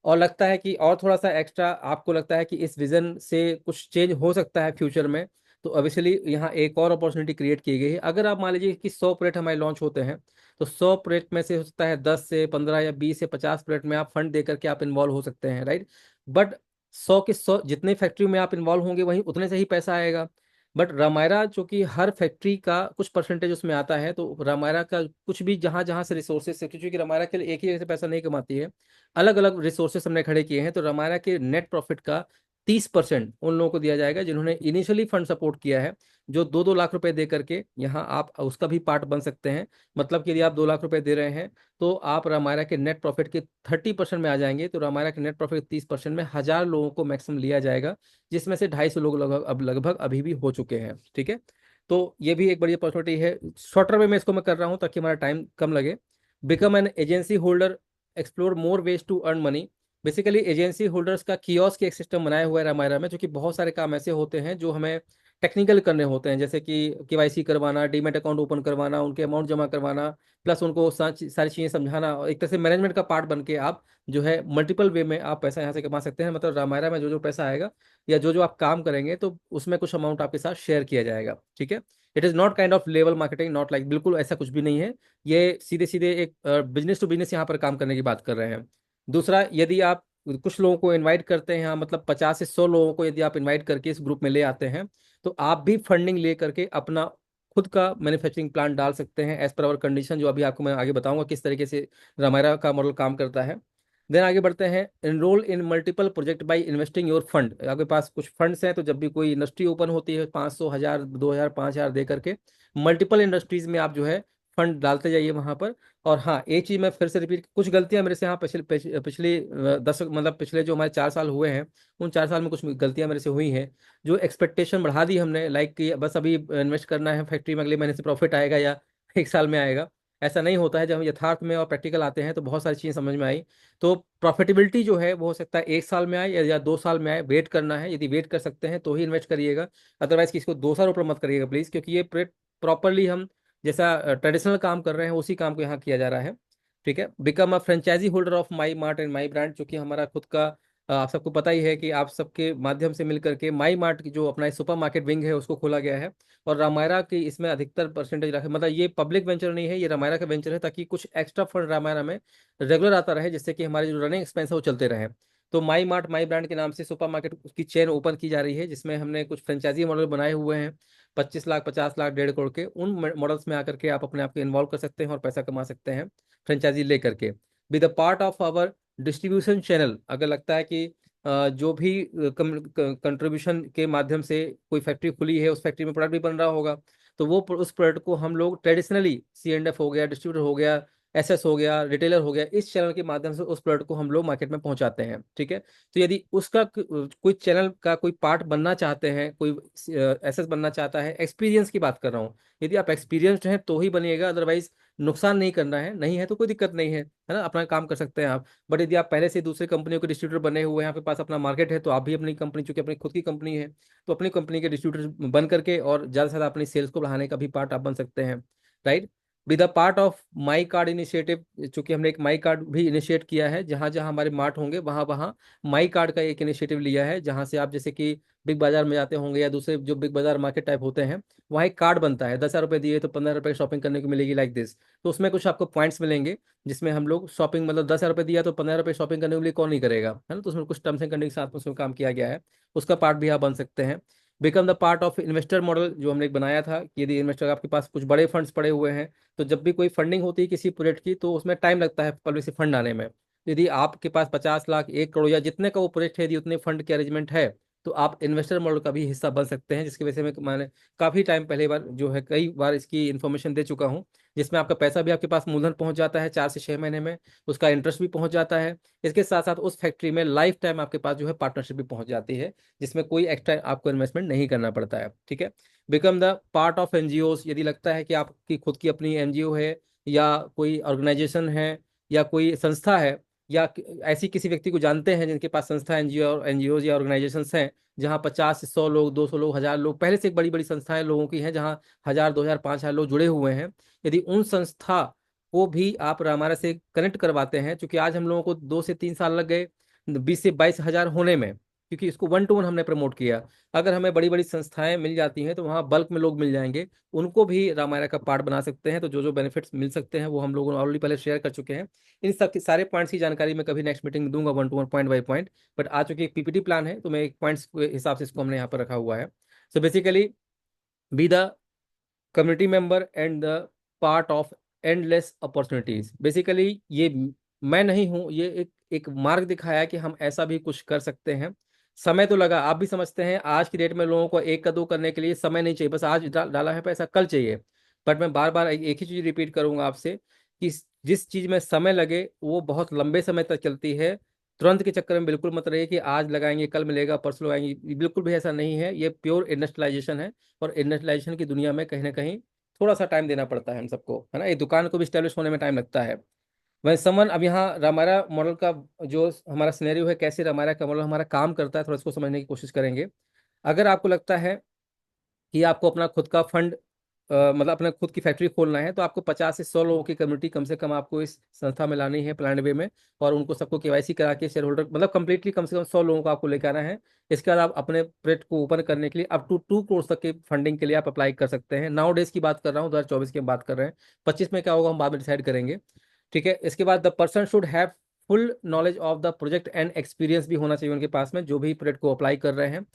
Speaker 1: और लगता है कि और थोड़ा सा एक्स्ट्रा आपको लगता है कि इस विजन से कुछ चेंज हो सकता है फ्यूचर में, तो ऑब्वियसली यहाँ एक और अपॉर्चुनिटी क्रिएट की गई है। अगर आप मान लीजिए कि 100 प्रोजेक्ट हमारे लॉन्च होते हैं, तो 100 प्रोजेक्ट में से हो सकता है 10 से 15 या 20 से 50 प्रोजेक्ट में आप फंड दे करके आप इन्वॉल्व हो सकते हैं, राइट। बट 100 के 100 जितने फैक्ट्री में आप इन्वॉल्व होंगे वहीं उतने से ही पैसा आएगा। बट रामायरा चूंकि हर फैक्ट्री का कुछ परसेंटेज उसमें आता है, तो रामायरा का कुछ भी जहां जहां से रिसोर्सेज, क्योंकि रामायरा के लिए एक ही जगह से पैसा नहीं कमाती है, अलग अलग रिसोर्सेस हमने खड़े किए हैं। तो रामायरा के नेट प्रॉफिट का 30% उन लोगों को दिया जाएगा जिन्होंने इनिशियली फंड सपोर्ट किया है, जो 2-2 लाख रुपए दे करके यहाँ आप उसका भी पार्ट बन सकते हैं। मतलब कि यदि आप 2 लाख रुपए दे रहे हैं तो आप रामायरा के नेट प्रॉफिट के 30% में आ जाएंगे। तो रामायरा के नेट प्रॉफिट के 30% में 1,000 लोगों को मैक्सिमम लिया जाएगा, जिसमें से 250 लोग लगभग अभी भी हो चुके हैं, ठीक है। तो ये भी एक बड़ी अपॉर्चुनिटी है। शॉर्टर वे में इसको मैं कर रहा हूँ ताकि हमारा टाइम कम लगे। Become an agency holder, explore more ways to earn money. Basically agency holders का कियोस्क एक सिस्टम बनाया हुआ है रामायरा में, जो कि बहुत सारे काम ऐसे होते हैं जो हमें टेक्निकल करने होते हैं, जैसे कि केवाईसी करवाना, डीमेट अकाउंट ओपन करवाना, उनके अमाउंट जमा करवाना, प्लस उनको सारी चीज़ें समझाना। और एक तरह से मैनेजमेंट का पार्ट बन के आप जो है मल्टीपल वे में आप पैसा यहाँ से कमा सकते हैं। मतलब रामायरा में जो जो पैसा आएगा या जो जो आप काम करेंगे, तो उसमें कुछ अमाउंट आपके साथ शेयर किया जाएगा, ठीक है। It is not kind of level marketing, not like, बिल्कुल ऐसा कुछ भी नहीं है। ये सीधे सीधे एक बिजनेस टू बिजनेस यहाँ पर काम करने की बात कर रहे हैं। दूसरा, यदि आप कुछ लोगों को इनवाइट करते हैं यहाँ, मतलब 50 से 100 लोगों को यदि आप इनवाइट करके इस ग्रुप में ले आते हैं, तो आप भी फंडिंग ले करके अपना खुद का मैन्युफैक्चरिंग प्लांट डाल सकते हैं एज पर आवर कंडीशन, जो अभी आपको मैं आगे बताऊंगा किस तरीके से रामायरा का मॉडल काम करता है। देन आगे बढ़ते हैं। Enrol in multiple project by investing your fund. आपके पास कुछ फंड्स हैं, तो जब भी कोई इंडस्ट्री ओपन होती है, 500, 1,000, 2,000, 5,000 दे करके मल्टीपल इंडस्ट्रीज में आप जो है फंड डालते जाइए वहां पर। और हाँ, एक चीज मैं फिर से रिपीट, कुछ गलतियां मेरे से यहाँ पिछले 10, मतलब पिछले जो हमारे 4 साल हुए हैं, उन 4 साल में कुछ गलतियां मेरे से हुई हैं। जो एक्सपेक्टेशन बढ़ा दी हमने, लाइक कि बस अभी इन्वेस्ट करना है फैक्ट्री में, अगले महीने से प्रॉफिट आएगा या 1 साल में आएगा, ऐसा नहीं होता है। जब हम यथार्थ में और प्रैक्टिकल आते हैं तो बहुत सारी चीज़ें समझ में आई। तो प्रॉफिटेबिलिटी जो है वो हो सकता है 1 साल में आए या 2 साल में आए, वेट करना है। यदि वेट कर सकते हैं तो ही इन्वेस्ट करिएगा, अदरवाइज किसी को 2 साल ऊपर मत करिएगा प्लीज़, क्योंकि ये प्रॉपरली हम जैसा ट्रेडिशनल काम कर रहे हैं उसी काम को यहाँ किया जा रहा है, ठीक है। Become a franchisee holder of my mart and my brand, जो कि हमारा खुद का, आप सबको पता ही है कि आप सबके माध्यम से मिल करके माई मार्ट की जो अपना सुपर मार्केट विंग है उसको खोला गया है। और रामायरा की इसमें अधिकतर परसेंटेज रखे, मतलब ये पब्लिक वेंचर नहीं है, ये रामायरा का वेंचर है, ताकि कुछ एक्स्ट्रा फंड रामायरा में रेगुलर आता रहे, जिससे कि हमारे जो रनिंग एक्सपेंस है वो चलते रहे। तो माई मार्ट माई ब्रांड के नाम से सुपर मार्केट की चेन ओपन की जा रही है, जिसमें हमने कुछ फ्रेंचाइजी मॉडल बनाए हुए हैं। 25 लाख, 50 लाख, 1.5 करोड़ के उन मॉडल्स में आकर के आप अपने आप को इन्वॉल्व कर सकते हैं और पैसा कमा सकते हैं फ्रेंचाइजी ले करके। With the part of our distribution channel, अगर लगता है कि जो भी कंट्रीब्यूशन के माध्यम से कोई फैक्ट्री खुली है, उस फैक्ट्री में प्रोडक्ट भी बन रहा होगा, तो वो उस प्रोडक्ट को हम लोग ट्रेडिशनली C&F हो गया, डिस्ट्रीब्यूटर हो गया, एसएस हो गया, रिटेलर हो गया, इस चैनल के माध्यम से उस प्रोडक्ट को हम लोग मार्केट में पहुंचाते हैं। ठीक है, तो यदि उसका कोई चैनल का कोई पार्ट बनना चाहते हैं, कोई एसएस बनना चाहता है, एक्सपीरियंस की बात कर रहा हूँ, यदि आप एक्सपीरियंस्ड हैं तो ही बनिएगा, अदरवाइज नुकसान नहीं करना है, नहीं है तो कोई दिक्कत नहीं है ना, अपना काम कर सकते हैं आप। बट यदि आप पहले से दूसरे कंपनियों के डिस्ट्रीब्यूटर बने हुए हैं, आपके पास अपना मार्केट है, तो आप भी अपनी कंपनी, चूंकि अपनी खुद की कंपनी है, तो अपनी कंपनी के डिस्ट्रीब्यूटर बन करके और ज़्यादा से ज़्यादा अपनी सेल्स को बढ़ाने का भी पार्ट आप बन सकते हैं। Right. With the part of my card initiative, चूंकि हमने एक माई कार्ड भी इनिशिएट किया है, जहां जहां हमारे मार्ट होंगे वहां वहां माई कार्ड का एक इनिशिएटिव लिया है, जहां से आप जैसे कि बिग बाजार में जाते होंगे या दूसरे जो बिग बाजार मार्केट टाइप होते हैं, वहाँ एक कार्ड बनता है, 10,000 रुपये दिए तो 15 रुपये शॉपिंग करने को मिलेगी, लाइक दिस। तो उसमें कुछ आपको पॉइंट्स मिलेंगे, जिसमें हम लोग शॉपिंग, मतलब 10,000 रुपये दिया तो 15 रुपये शॉपिंग करने के लिए कौन नहीं करेगा, है ना, तो उसमें कुछ टर्म्स एंड कंडीशन के साथ में उसमें काम किया गया है, उसका पार्ट भी आप बन सकते हैं। Become the part of investor model, जो हमने एक बनाया था कि यदि इन्वेस्टर आपके पास कुछ बड़े फंड्स पड़े हुए हैं, तो जब भी कोई फंडिंग होती है किसी प्रोजेक्ट की, तो उसमें टाइम लगता है पब्लिक से फंड आने में। यदि आपके पास 50 लाख, 1 करोड़ या जितने का वो प्रोजेक्ट है, यदि उतने फंड के अरेंजमेंट है, तो आप इन्वेस्टर मॉडल का भी हिस्सा बन सकते हैं, जिसकी वजह से मैंने काफ़ी टाइम पहले बार जो है कई बार इसकी इन्फॉर्मेशन दे चुका हूँ, जिसमें आपका पैसा भी आपके पास मूलधन पहुंच जाता है 4 से 6 महीने में, उसका इंटरेस्ट भी पहुंच जाता है। इसके साथ साथ उस फैक्ट्री में लाइफ टाइम आपके पास जो है पार्टनरशिप भी पहुंच जाती है, जिसमें कोई एक्स्ट्रा आपको इन्वेस्टमेंट नहीं करना पड़ता है। ठीक है। Become the part of NGO, यदि लगता है कि आपकी खुद की अपनी एनजीओ है, या कोई ऑर्गेनाइजेशन है, या कोई संस्था है, या ऐसी किसी व्यक्ति को जानते हैं जिनके पास संस्था, एनजीओ या ऑर्गेनाइजेशन हैं, जहाँ 50 से 100 लोग, 200 लोग, 1,000 लोग, पहले से एक बड़ी बड़ी संस्थाएं लोगों की हैं, जहाँ 1,000, 2,000, 5,000 लोग जुड़े हुए हैं, यदि उन संस्था को भी आप हमारे से कनेक्ट करवाते हैं, क्योंकि आज हम लोगों को 2 से 3 साल लग गए 20 से 22 हजार होने में, क्योंकि इसको 1 to 1 हमने प्रमोट किया। अगर हमें बड़ी बड़ी संस्थाएं मिल जाती हैं, तो वहाँ बल्क में लोग मिल जाएंगे, उनको भी रामायण का पार्ट बना सकते हैं, तो जो जो बेनिफिट्स मिल सकते हैं वो हम लोगों ने ऑलरेडी पहले शेयर कर चुके हैं। इन सब के सारे पॉइंट्स की जानकारी मैं कभी नेक्स्ट मीटिंग में दूंगा, 1 to 1, point by point. But आ चुकी एक पीपीटी प्लान है, तो मैं एक पॉइंट्स के हिसाब से इसको हमने यहाँ पर रखा हुआ है। So basically, be the community member and the part of endless opportunities. Basically ये मैं नहीं हूँ, ये एक मार्ग दिखाया कि हम ऐसा भी कुछ कर सकते हैं। समय तो लगा, आप भी समझते हैं, आज की डेट में लोगों को एक कदम करने के लिए समय नहीं चाहिए, बस आज डाला है पैसा, कल चाहिए। बट मैं बार बार एक ही चीज रिपीट करूंगा आपसे, कि जिस चीज में समय लगे वो बहुत लंबे समय तक चलती है। तुरंत के चक्कर में बिल्कुल मत रहिए कि आज लगाएंगे कल मिलेगा, परसों लगाएंगे, बिल्कुल भी ऐसा नहीं है, ये प्योर इंडस्ट्रियलाइजेशन है। और इंडस्ट्रियलाइजेशन की दुनिया में कहीं ना कहीं थोड़ा सा टाइम देना पड़ता है हम सबको, है ना, ये दुकान को भी स्टैब्लिश होने में टाइम लगता है। वह समन, अब यहाँ रामायरा मॉडल का जो हमारा सिनेरियो है, कैसे रामायरा का मॉडल हमारा काम करता है, थोड़ा इसको समझने की कोशिश करेंगे। अगर आपको लगता है कि आपको अपना खुद का फंड, मतलब अपना खुद की फैक्ट्री खोलना है, तो आपको 50 से 100 लोगों की कम्युनिटी कम से कम आपको इस संस्था में लानी है, प्लान वे में। और उनको सबको केवाईसी करा के शेयर होल्डर, मतलब कंप्लीटली कम से कम 100 लोगों को आपको लेकर आना है। इसके बाद आप अपने प्रोजेक्ट को ओपन करने के लिए अप टू 2 करोड़ तक की फंडिंग के लिए आप अप्लाई कर सकते हैं। नाउ डेज की बात कर रहा हूँ, 2024 की बात कर रहे हैं, 25 में क्या होगा हम बाद में डिसाइड करेंगे। ठीक है। इसके बाद the person should have full knowledge of the project and experience भी होना चाहिए उनके पास में, जो भी प्रोजेक्ट को अप्लाई कर रहे हैं।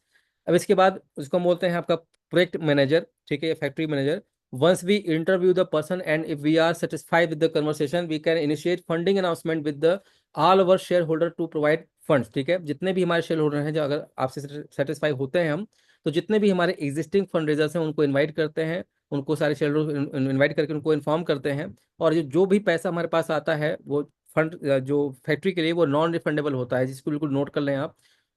Speaker 1: अब इसके बाद उसको हम बोलते हैं आपका प्रोजेक्ट मैनेजर, ठीक है, factory manager. Once we interview the person and if we are satisfied with the conversation, we can initiate funding announcement with the all over share holder to provide funds. ठीक है, जितने भी हमारे share holder हैं, जो अगर आपसे satisfy होते हैं हम, तो जितने भी हमारे एग्जिस्टिंग फंड रेजर्स हैं उनको इन्वाइट करते हैं, उनको सारे शेयर होल्डर इन्वाइट करके उनको इन्फॉर्म करते हैं। और जो भी पैसा हमारे पास आता है वो फंड, जो फैक्ट्री के लिए, वो नॉन रिफंडेबल होता है, जिसको बिल्कुल नोट कर लें आप।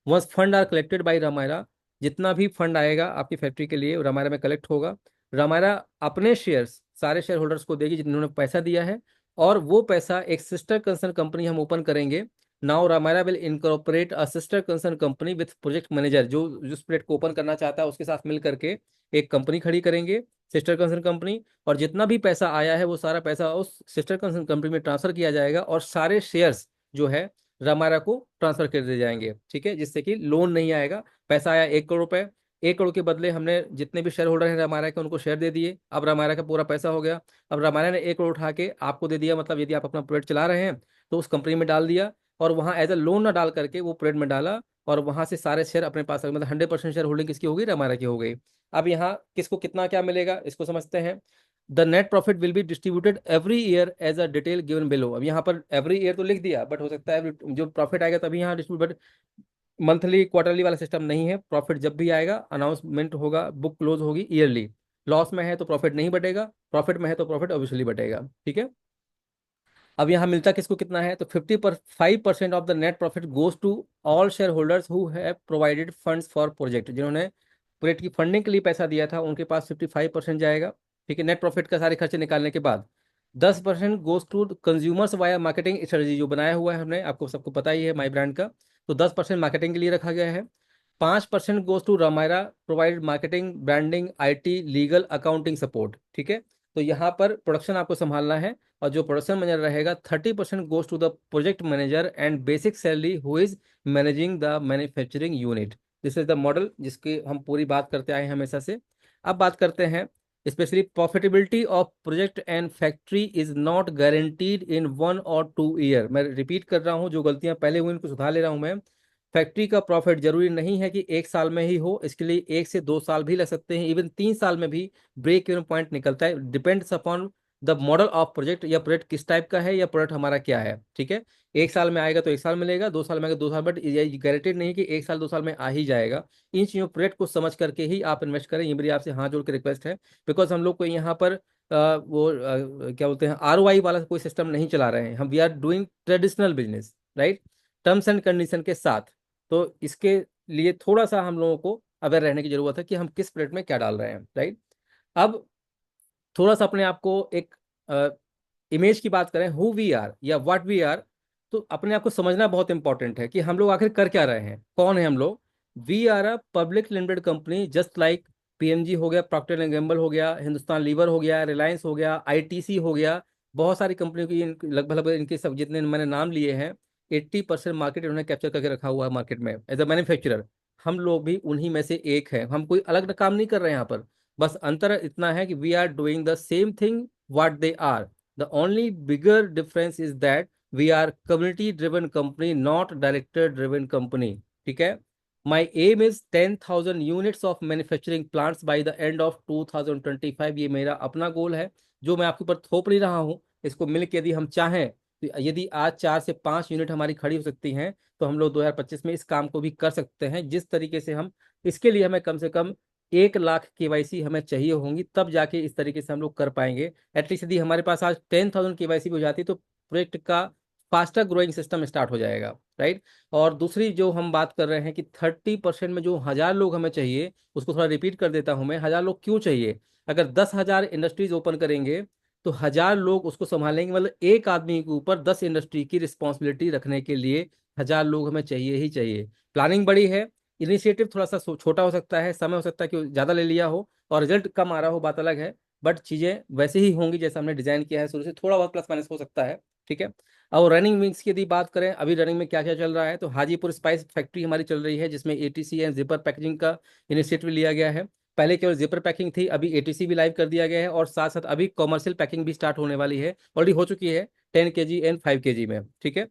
Speaker 1: Once fund are collected by Ramayra, जितना भी फंड आएगा आपकी फैक्ट्री के लिए रामायरा में कलेक्ट होगा, रामायरा अपने शेयर्स सारे शेयर होल्डर्स को देगी जिन्होंने पैसा दिया है। और वो पैसा एक सिस्टर कंसर्न कंपनी हम ओपन करेंगे। Now Ramayra will incorporate a sister concern company with project manager, जो जिस प्रोजेक्ट को ओपन करना चाहता है उसके साथ मिल करके एक कंपनी खड़ी करेंगे, सिस्टर कंसर्न कंपनी। और जितना भी पैसा आया है वो सारा पैसा उस सिस्टर कंसर्न कंपनी में ट्रांसफर किया जाएगा, और सारे शेयर्स जो है रामायरा को ट्रांसफर कर दिए जाएंगे। ठीक है, जिससे कि लोन नहीं आएगा। पैसा आया 1 करोड़ रुपए, 1 करोड़ के बदले हमने जितने भी शेयर होल्डर हैं रामायरा के उनको शेयर दे दिए, अब रामायरा का पूरा पैसा हो गया। अब रामायरा ने 1 करोड़ उठा के आपको दे दिया, मतलब यदि आप अपना प्रोजेक्ट चला रहे हैं तो उस कंपनी में डाल दिया, और वहाँ एज अ लोन ना डाल करके वो प्रोजेक्ट में डाला, और वहां से सारे शेयर अपने पास, मतलब 100% शेयर होल्डिंग किसकी हो गई, रामायरा की हो गई। अब यहाँ किसको कितना क्या मिलेगा इसको समझते हैं। The net profit will be distributed every year as a detail given below. अब यहाँ पर एवरी ईयर तो लिख दिया, बट हो सकता है जो प्रॉफिट आएगा तभी यहाँ डिस्ट्रीब्यूट, मंथली क्वार्टरली वाला सिस्टम नहीं है। प्रॉफिट जब भी आएगा अनाउंसमेंट होगा, बुक क्लोज होगी ईयरली। लॉस में है तो प्रॉफिट नहीं बटेगा, प्रॉफिट में है तो प्रॉफिट ऑब्वियसली बटेगा। ठीक है। अब यहाँ मिलता किसको कितना है, तो 55% of the net profit goes to all share holders who have provided funds for project, जिन्होंने प्रोजेक्ट की फंडिंग के लिए पैसा दिया था उनके पास 55% जाएगा। ठीक है, नेट प्रॉफिट का सारे खर्चे निकालने के बाद 10% goes to consumers via marketing strategy, जो बनाया हुआ है हमने, आपको सबको पता ही है माई ब्रांड का, तो 10% मार्केटिंग के लिए रखा गया है। 5% goes to Ramayra provide marketing branding IT legal accounting support. ठीक है, तो यहाँ पर प्रोडक्शन आपको संभालना है, और जो प्रोडक्शन मैनेजर रहेगा 30% goes to the project manager and basic salary who is managing the manufacturing unit. This is the model जिसकी हम पूरी बात करते आए हैं हमेशा से। अब बात करते हैं specially profitability of project and factory is not guaranteed इन 1 और 2 ईयर। मैं रिपीट कर रहा हूँ, जो गलतियां पहले हुई उनको सुधार ले रहा हूँ मैं। फैक्ट्री का प्रॉफिट जरूरी नहीं है कि 1 साल में ही हो, इसके लिए 1 से 2 साल भी लग सकते हैं, इवन 3 साल में भी ब्रेक इवन पॉइंट निकलता है, depends upon the model of project, या प्रोजेक्ट किस टाइप का है या प्रोडक्ट हमारा क्या है। ठीक है, 1 साल में आएगा तो 1 साल मिलेगा, 2 साल में आएगा 2 साल, बट ये गारंटेड नहीं कि 1 साल 2 साल में आ ही जाएगा। इन चीज़ों प्रोजेक्ट को समझ करके ही आप इन्वेस्ट करें, ये मेरी आपसे हाथ जोड़ के रिक्वेस्ट है। बिकॉज हम लोग को यहाँ पर क्या बोलते हैं, ROI वाला कोई सिस्टम नहीं चला रहे हैं हम, we are doing traditional business, right, terms and condition के साथ। तो इसके लिए थोड़ा सा हम लोगों को अवेयर रहने की जरूरत है कि हम किस प्लेट में क्या डाल रहे हैं, राइट। अब थोड़ा सा अपने आप को एक इमेज की बात करें, हु वी आर या व्हाट वी आर, तो अपने आप को समझना बहुत इंपॉर्टेंट है कि हम लोग आखिर कर क्या रहे हैं, कौन है हम लोग। We are a public limited company, just like PNG हो गया, प्रॉक्टर एंड गैम्बल हो गया, हिंदुस्तान लीवर हो गया, रिलायंस हो गया, ITC हो गया, बहुत सारी कंपनियों की लगभग लगभग इनके सब जितने मैंने नाम लिए हैं, 80% मार्केट इन्होंने कैप्चर करके रखा हुआ है मार्केट में एज अ मैन्युफैक्चरर। हम लोग भी उन्हीं में से एक हैं, हम कोई अलग काम नहीं कर रहे हैं यहाँ पर। बस अंतर इतना है कि we are doing the same thing what they are. The only bigger difference is that we are community driven company, not director driven company. ठीक है, my aim is 10,000 units of manufacturing plants by the end of 2025। ये मेरा अपना गोल है, जो मैं आपके ऊपर थोप नहीं रहा हूँ। इसको मिलकर यदि हम चाहें, तो यदि आज 4 से 5 यूनिट हमारी खड़ी हो सकती हैं, तो हम लोग 2025 में इस काम को भी कर सकते हैं। जिस तरीके से हम, इसके लिए हमें कम से कम 1 लाख KYC हमें चाहिए होंगी, तब जाके इस तरीके से हम लोग कर पाएंगे। एटलीस्ट यदि हमारे पास आज 10,000 KYC भी हो जाती तो प्रोजेक्ट का फास्टर ग्रोइंग सिस्टम स्टार्ट हो जाएगा, राइट। और दूसरी जो हम बात कर रहे हैं कि 30% में जो 1,000 लोग हमें चाहिए, उसको थोड़ा रिपीट कर देता हूं मैं, 1,000 लोग क्यों चाहिए। अगर 10,000 इंडस्ट्रीज ओपन करेंगे तो 1,000 लोग उसको संभालेंगे, मतलब एक आदमी के ऊपर 10 इंडस्ट्री की रिस्पॉन्सिबिलिटी रखने के लिए 1,000 लोग हमें चाहिए ही चाहिए। प्लानिंग बड़ी है, इनिशिएटिव थोड़ा सा छोटा हो सकता है, समय हो सकता है कि ज़्यादा ले लिया हो और रिजल्ट कम आ रहा हो, बात अलग है, बट चीज़ें वैसे ही होंगी जैसा हमने डिजाइन किया है शुरू से, थोड़ा बहुत प्लस माइनस हो सकता है। ठीक है, और रनिंग विंग्स की यदि बात करें, अभी रनिंग में क्या क्या चल रहा है, तो हाजीपुर स्पाइस फैक्ट्री हमारी चल रही है, जिसमें ATC एंड जिपर पैकेजिंग का इनिशिएटिव लिया गया है। पहले केवल जिपर पैकिंग थी, अभी ATC भी लाइव कर दिया गया है, और साथ साथ अभी कॉमर्शियल पैकिंग भी स्टार्ट होने वाली है, ऑलरेडी हो चुकी है 10 kg एंड 5 kg में। ठीक है,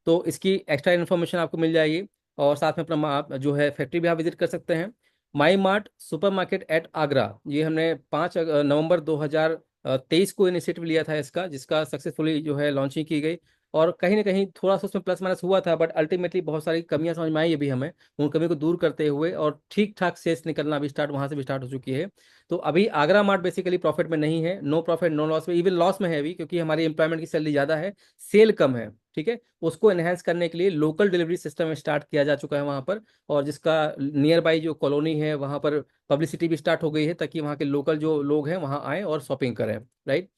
Speaker 1: तो इसकी एक्स्ट्रा इन्फॉर्मेशन आपको मिल जाएगी, और साथ में अपना आप जो है फैक्ट्री भी आप विजिट कर सकते हैं। My Mart supermarket at Agra, ये हमने 5 नवंबर 2023 को इनिशिएटिव लिया था इसका, जिसका सक्सेसफुली जो है लॉन्चिंग की गई। और कहीं ना कहीं थोड़ा सा उसमें प्लस माइनस हुआ था, बट अल्टीमेटली बहुत सारी कमियां समझ में आई अभी हमें, उन कमी को दूर करते हुए, और ठीक ठाक सेल्स निकलना भी स्टार्ट वहां से भी स्टार्ट हो चुकी है। तो अभी आगरा मार्ट बेसिकली प्रॉफिट में नहीं है, नो प्रॉफिट नो लॉस में, इवन लॉस में है अभी, क्योंकि हमारी एम्प्लॉयमेंट की सैलरी ज़्यादा है, सेल कम है। ठीक है, उसको एनहेंस करने के लिए लोकल डिलीवरी सिस्टम स्टार्ट किया जा चुका है वहाँ पर, और जिसका नियर बाई जो कॉलोनी है वहाँ पर पब्लिसिटी भी स्टार्ट हो गई है, ताकि वहाँ के लोकल जो लोग हैं वहाँ आएँ और शॉपिंग करें, राइट।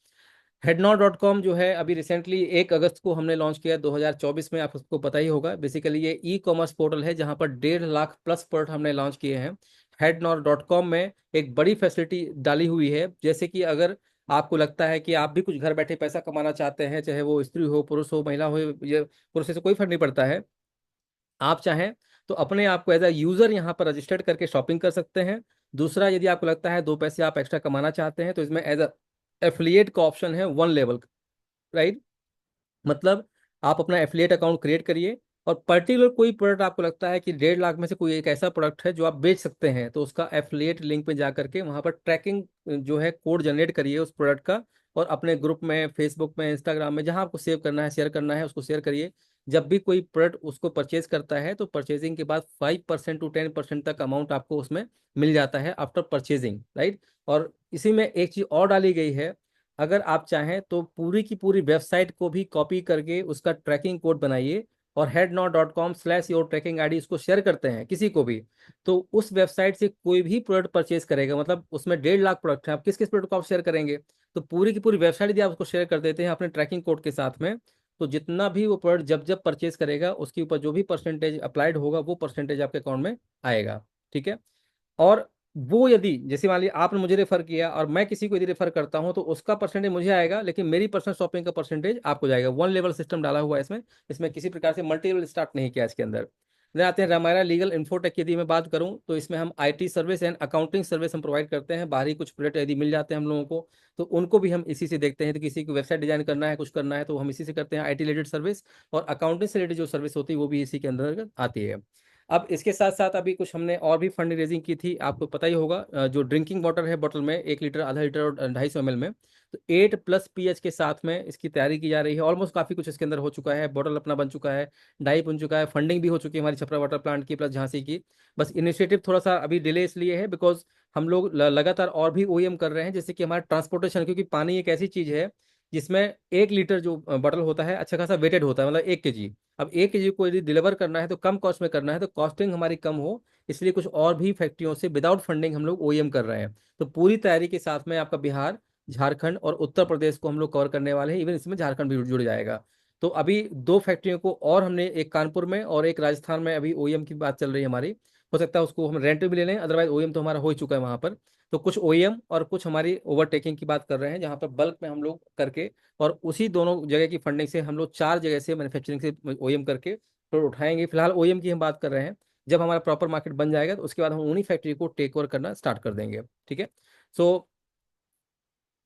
Speaker 1: हेडनॉर.com जो है अभी रिसेंटली 1 अगस्त को हमने लॉन्च किया 2024 में, आप उसको पता ही होगा। बेसिकली ये E-कॉमर्स पोर्टल है जहां पर 1.5 लाख प्लस प्रोडक्ट हमने लॉन्च किए हैं। हेडनॉर.com में एक बड़ी फैसिलिटी डाली हुई है, जैसे कि अगर आपको लगता है कि आप भी कुछ घर बैठे पैसा कमाना चाहते हैं, चाहे वो स्त्री हो, पुरुष हो, महिला हो, ये पुरुष से कोई फर्क नहीं पड़ता है, आप चाहें तो अपने आप को एज अ यूजर यहाँ पर रजिस्टर्ड करके शॉपिंग कर सकते हैं। दूसरा, यदि आपको लगता है 2 पैसे आप एक्स्ट्रा कमाना चाहते हैं, तो इसमें एज अ एफिलिएट का ऑप्शन है 1 लेवल, राइट। मतलब आप अपना एफिलिएट अकाउंट क्रिएट करिए, और पर्टिकुलर कोई प्रोडक्ट आपको लगता है कि 1.5 लाख में से कोई एक ऐसा प्रोडक्ट है जो आप बेच सकते हैं, तो उसका एफिलिएट लिंक पे जा करके वहां पर ट्रैकिंग जो है कोड जनरेट करिए उस प्रोडक्ट का, और अपने ग्रुप में, फेसबुक में, इंस्टाग्राम में, जहां आपको सेव करना है, शेयर करना है, उसको शेयर करिए। जब भी कोई प्रोडक्ट उसको परचेज करता है, तो परचेजिंग के बाद 5% to 10% तक अमाउंट आपको उसमें मिल जाता है आफ्टर परचेजिंग, राइट। और इसी में एक चीज और डाली गई है, अगर आप चाहें तो पूरी की पूरी वेबसाइट को भी कॉपी करके उसका ट्रैकिंग कोड बनाइए और headnow.com/your-tracking-id इसको शेयर करते हैं किसी को भी, तो उस वेबसाइट से कोई भी प्रोडक्ट परचेज करेगा, मतलब उसमें 1.5 लाख प्रोडक्ट है, आप किस किस प्रोडक्ट को आप शेयर करेंगे, तो पूरी की पूरी वेबसाइट यदि आप उसको शेयर कर देते हैं अपने ट्रैकिंग कोड के साथ में, तो जितना भी वो प्रोडक्ट जब जब परचेज करेगा उसके ऊपर जो भी परसेंटेज अप्लाइड होगा वो परसेंटेज आपके अकाउंट में आएगा। ठीक है। और वो यदि जैसे मान लीजिए आपने मुझे रेफर किया और मैं किसी को यदि रेफर करता हूं तो उसका परसेंटेज मुझे आएगा, लेकिन मेरी पर्सनल शॉपिंग का परसेंटेज आपको जाएगा। वन लेवल सिस्टम डाला हुआ है इसमें, इसमें किसी प्रकार से मल्टी लेवल स्टार्ट नहीं किया इसके अंदर। फिर आते हैं रामायणा लीगल इन्फोटेक की यदि मैं बात करूं तो इसमें हम IT service and accounting service हम प्रोवाइड करते हैं। बाहरी कुछ प्रोडक्ट यदि मिल जाते हैं हम लोगों को तो उनको भी हम इसी से देखते हैं, तो किसी को वेबसाइट डिजाइन करना है कुछ करना है तो हम इसी से करते हैं आईटी रिलेटेड सर्विस, और अकाउंटिंग से रिलेटेड जो सर्विस होती है वो भी इसी के अंदर आती है। अब इसके साथ साथ अभी कुछ हमने और भी फंड रेजिंग की थी, आपको पता ही होगा, जो ड्रिंकिंग वाटर है बोतल में 1 लीटर, आधा लीटर और 250 ml में, तो 8+pH के साथ में इसकी तैयारी की जा रही है। ऑलमोस्ट काफ़ी कुछ इसके अंदर हो चुका है, बोतल अपना बन चुका है, डाई बन चुका है, फंडिंग भी हो चुकी है हमारी छपरा वाटर प्लांट की प्लस झांसी की। बस इनिशिएटिव थोड़ा सा अभी डिले इसलिए है बिकॉज हम लोग लगातार और भी ओईएम कर रहे हैं, जैसे कि हमारा ट्रांसपोर्टेशन, क्योंकि पानी एक ऐसी चीज़ है जिसमें 1 लीटर जो बॉटल होता है अच्छा खासा वेटेड होता है, मतलब 1 kg। अब 1 kg को यदि डिलीवर करना है तो कम कॉस्ट में करना है, तो कॉस्टिंग हमारी कम हो, इसलिए कुछ और भी फैक्ट्रियों से विदाउट फंडिंग हम लोग ओईएम कर रहे हैं। तो पूरी तैयारी के साथ में आपका बिहार, झारखंड और उत्तर प्रदेश को हम लोग कवर करने वाले हैं, इवन इसमें झारखंड भी जुड़ जाएगा। तो अभी 2 फैक्ट्रियों को और हमने, एक कानपुर में और एक राजस्थान में, अभी ओईएम की बात चल रही है हमारी। हो सकता है उसको हम रेंट भी ले लें, अदरवाइज ओईएम तो हमारा हो ही चुका है वहाँ पर। तो कुछ ओईएम और कुछ हमारी ओवरटेकिंग की बात कर रहे हैं, जहाँ पर बल्क में हम लोग करके, और उसी दोनों जगह की फंडिंग से हम लोग 4 जगह से मैन्युफैक्चरिंग से ओईएम करके तो उठाएंगे। फिलहाल ओईएम की हम बात कर रहे हैं, जब हमारा प्रॉपर मार्केट बन जाएगा तो उसके बाद हम उन्हीं फैक्ट्री को टेक ओवर करना स्टार्ट कर देंगे। ठीक है। सो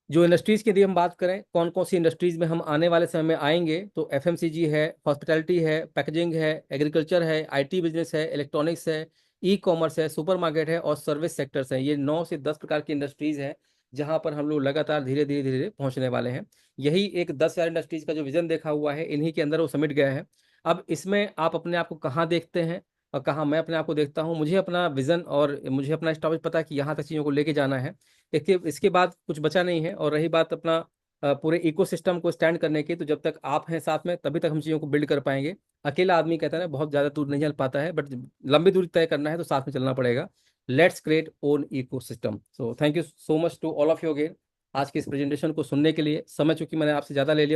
Speaker 1: जो इंडस्ट्रीज की यदि हम बात करें, कौन कौन सी इंडस्ट्रीज में हम आने वाले समय में आएंगे, तो एफएमसीजी है, हॉस्पिटैलिटी है, पैकेजिंग है, एग्रीकल्चर है, आईटी बिजनेस है, इलेक्ट्रॉनिक्स है, ई कॉमर्स है, सुपरमार्केट है और सर्विस सेक्टर्स हैं। ये 9 से 10 प्रकार की इंडस्ट्रीज हैं जहां पर हम लोग लगातार धीरे धीरे धीरे धीरे पहुंचने वाले हैं। यही एक 10,000 इंडस्ट्रीज का जो विजन देखा हुआ है, इन्हीं के अंदर वो समिट गया है। अब इसमें आप अपने आप को कहाँ देखते हैं और कहाँ मैं अपने आप को देखता हूँ, मुझे अपना विजन और मुझे अपना स्टॉपेज पता है कि यहाँ तक चीज़ों को लेके जाना है। इसके इसके बाद कुछ बचा नहीं है। और रही बात अपना पूरे इकोसिस्टम को स्टैंड करने की, तो जब तक आप हैं साथ में तभी तक हम चीज़ों को बिल्ड कर पाएंगे। अकेला आदमी कहता है ना बहुत ज़्यादा दूर नहीं चल पाता है, बट लंबी दूरी तय करना है तो साथ में चलना पड़ेगा। Let's create own ecosystem. So thank you so much to all of you again आज की इस प्रेजेंटेशन को सुनने के लिए। समय चूंकि मैंने आपसे ज़्यादा ले लिया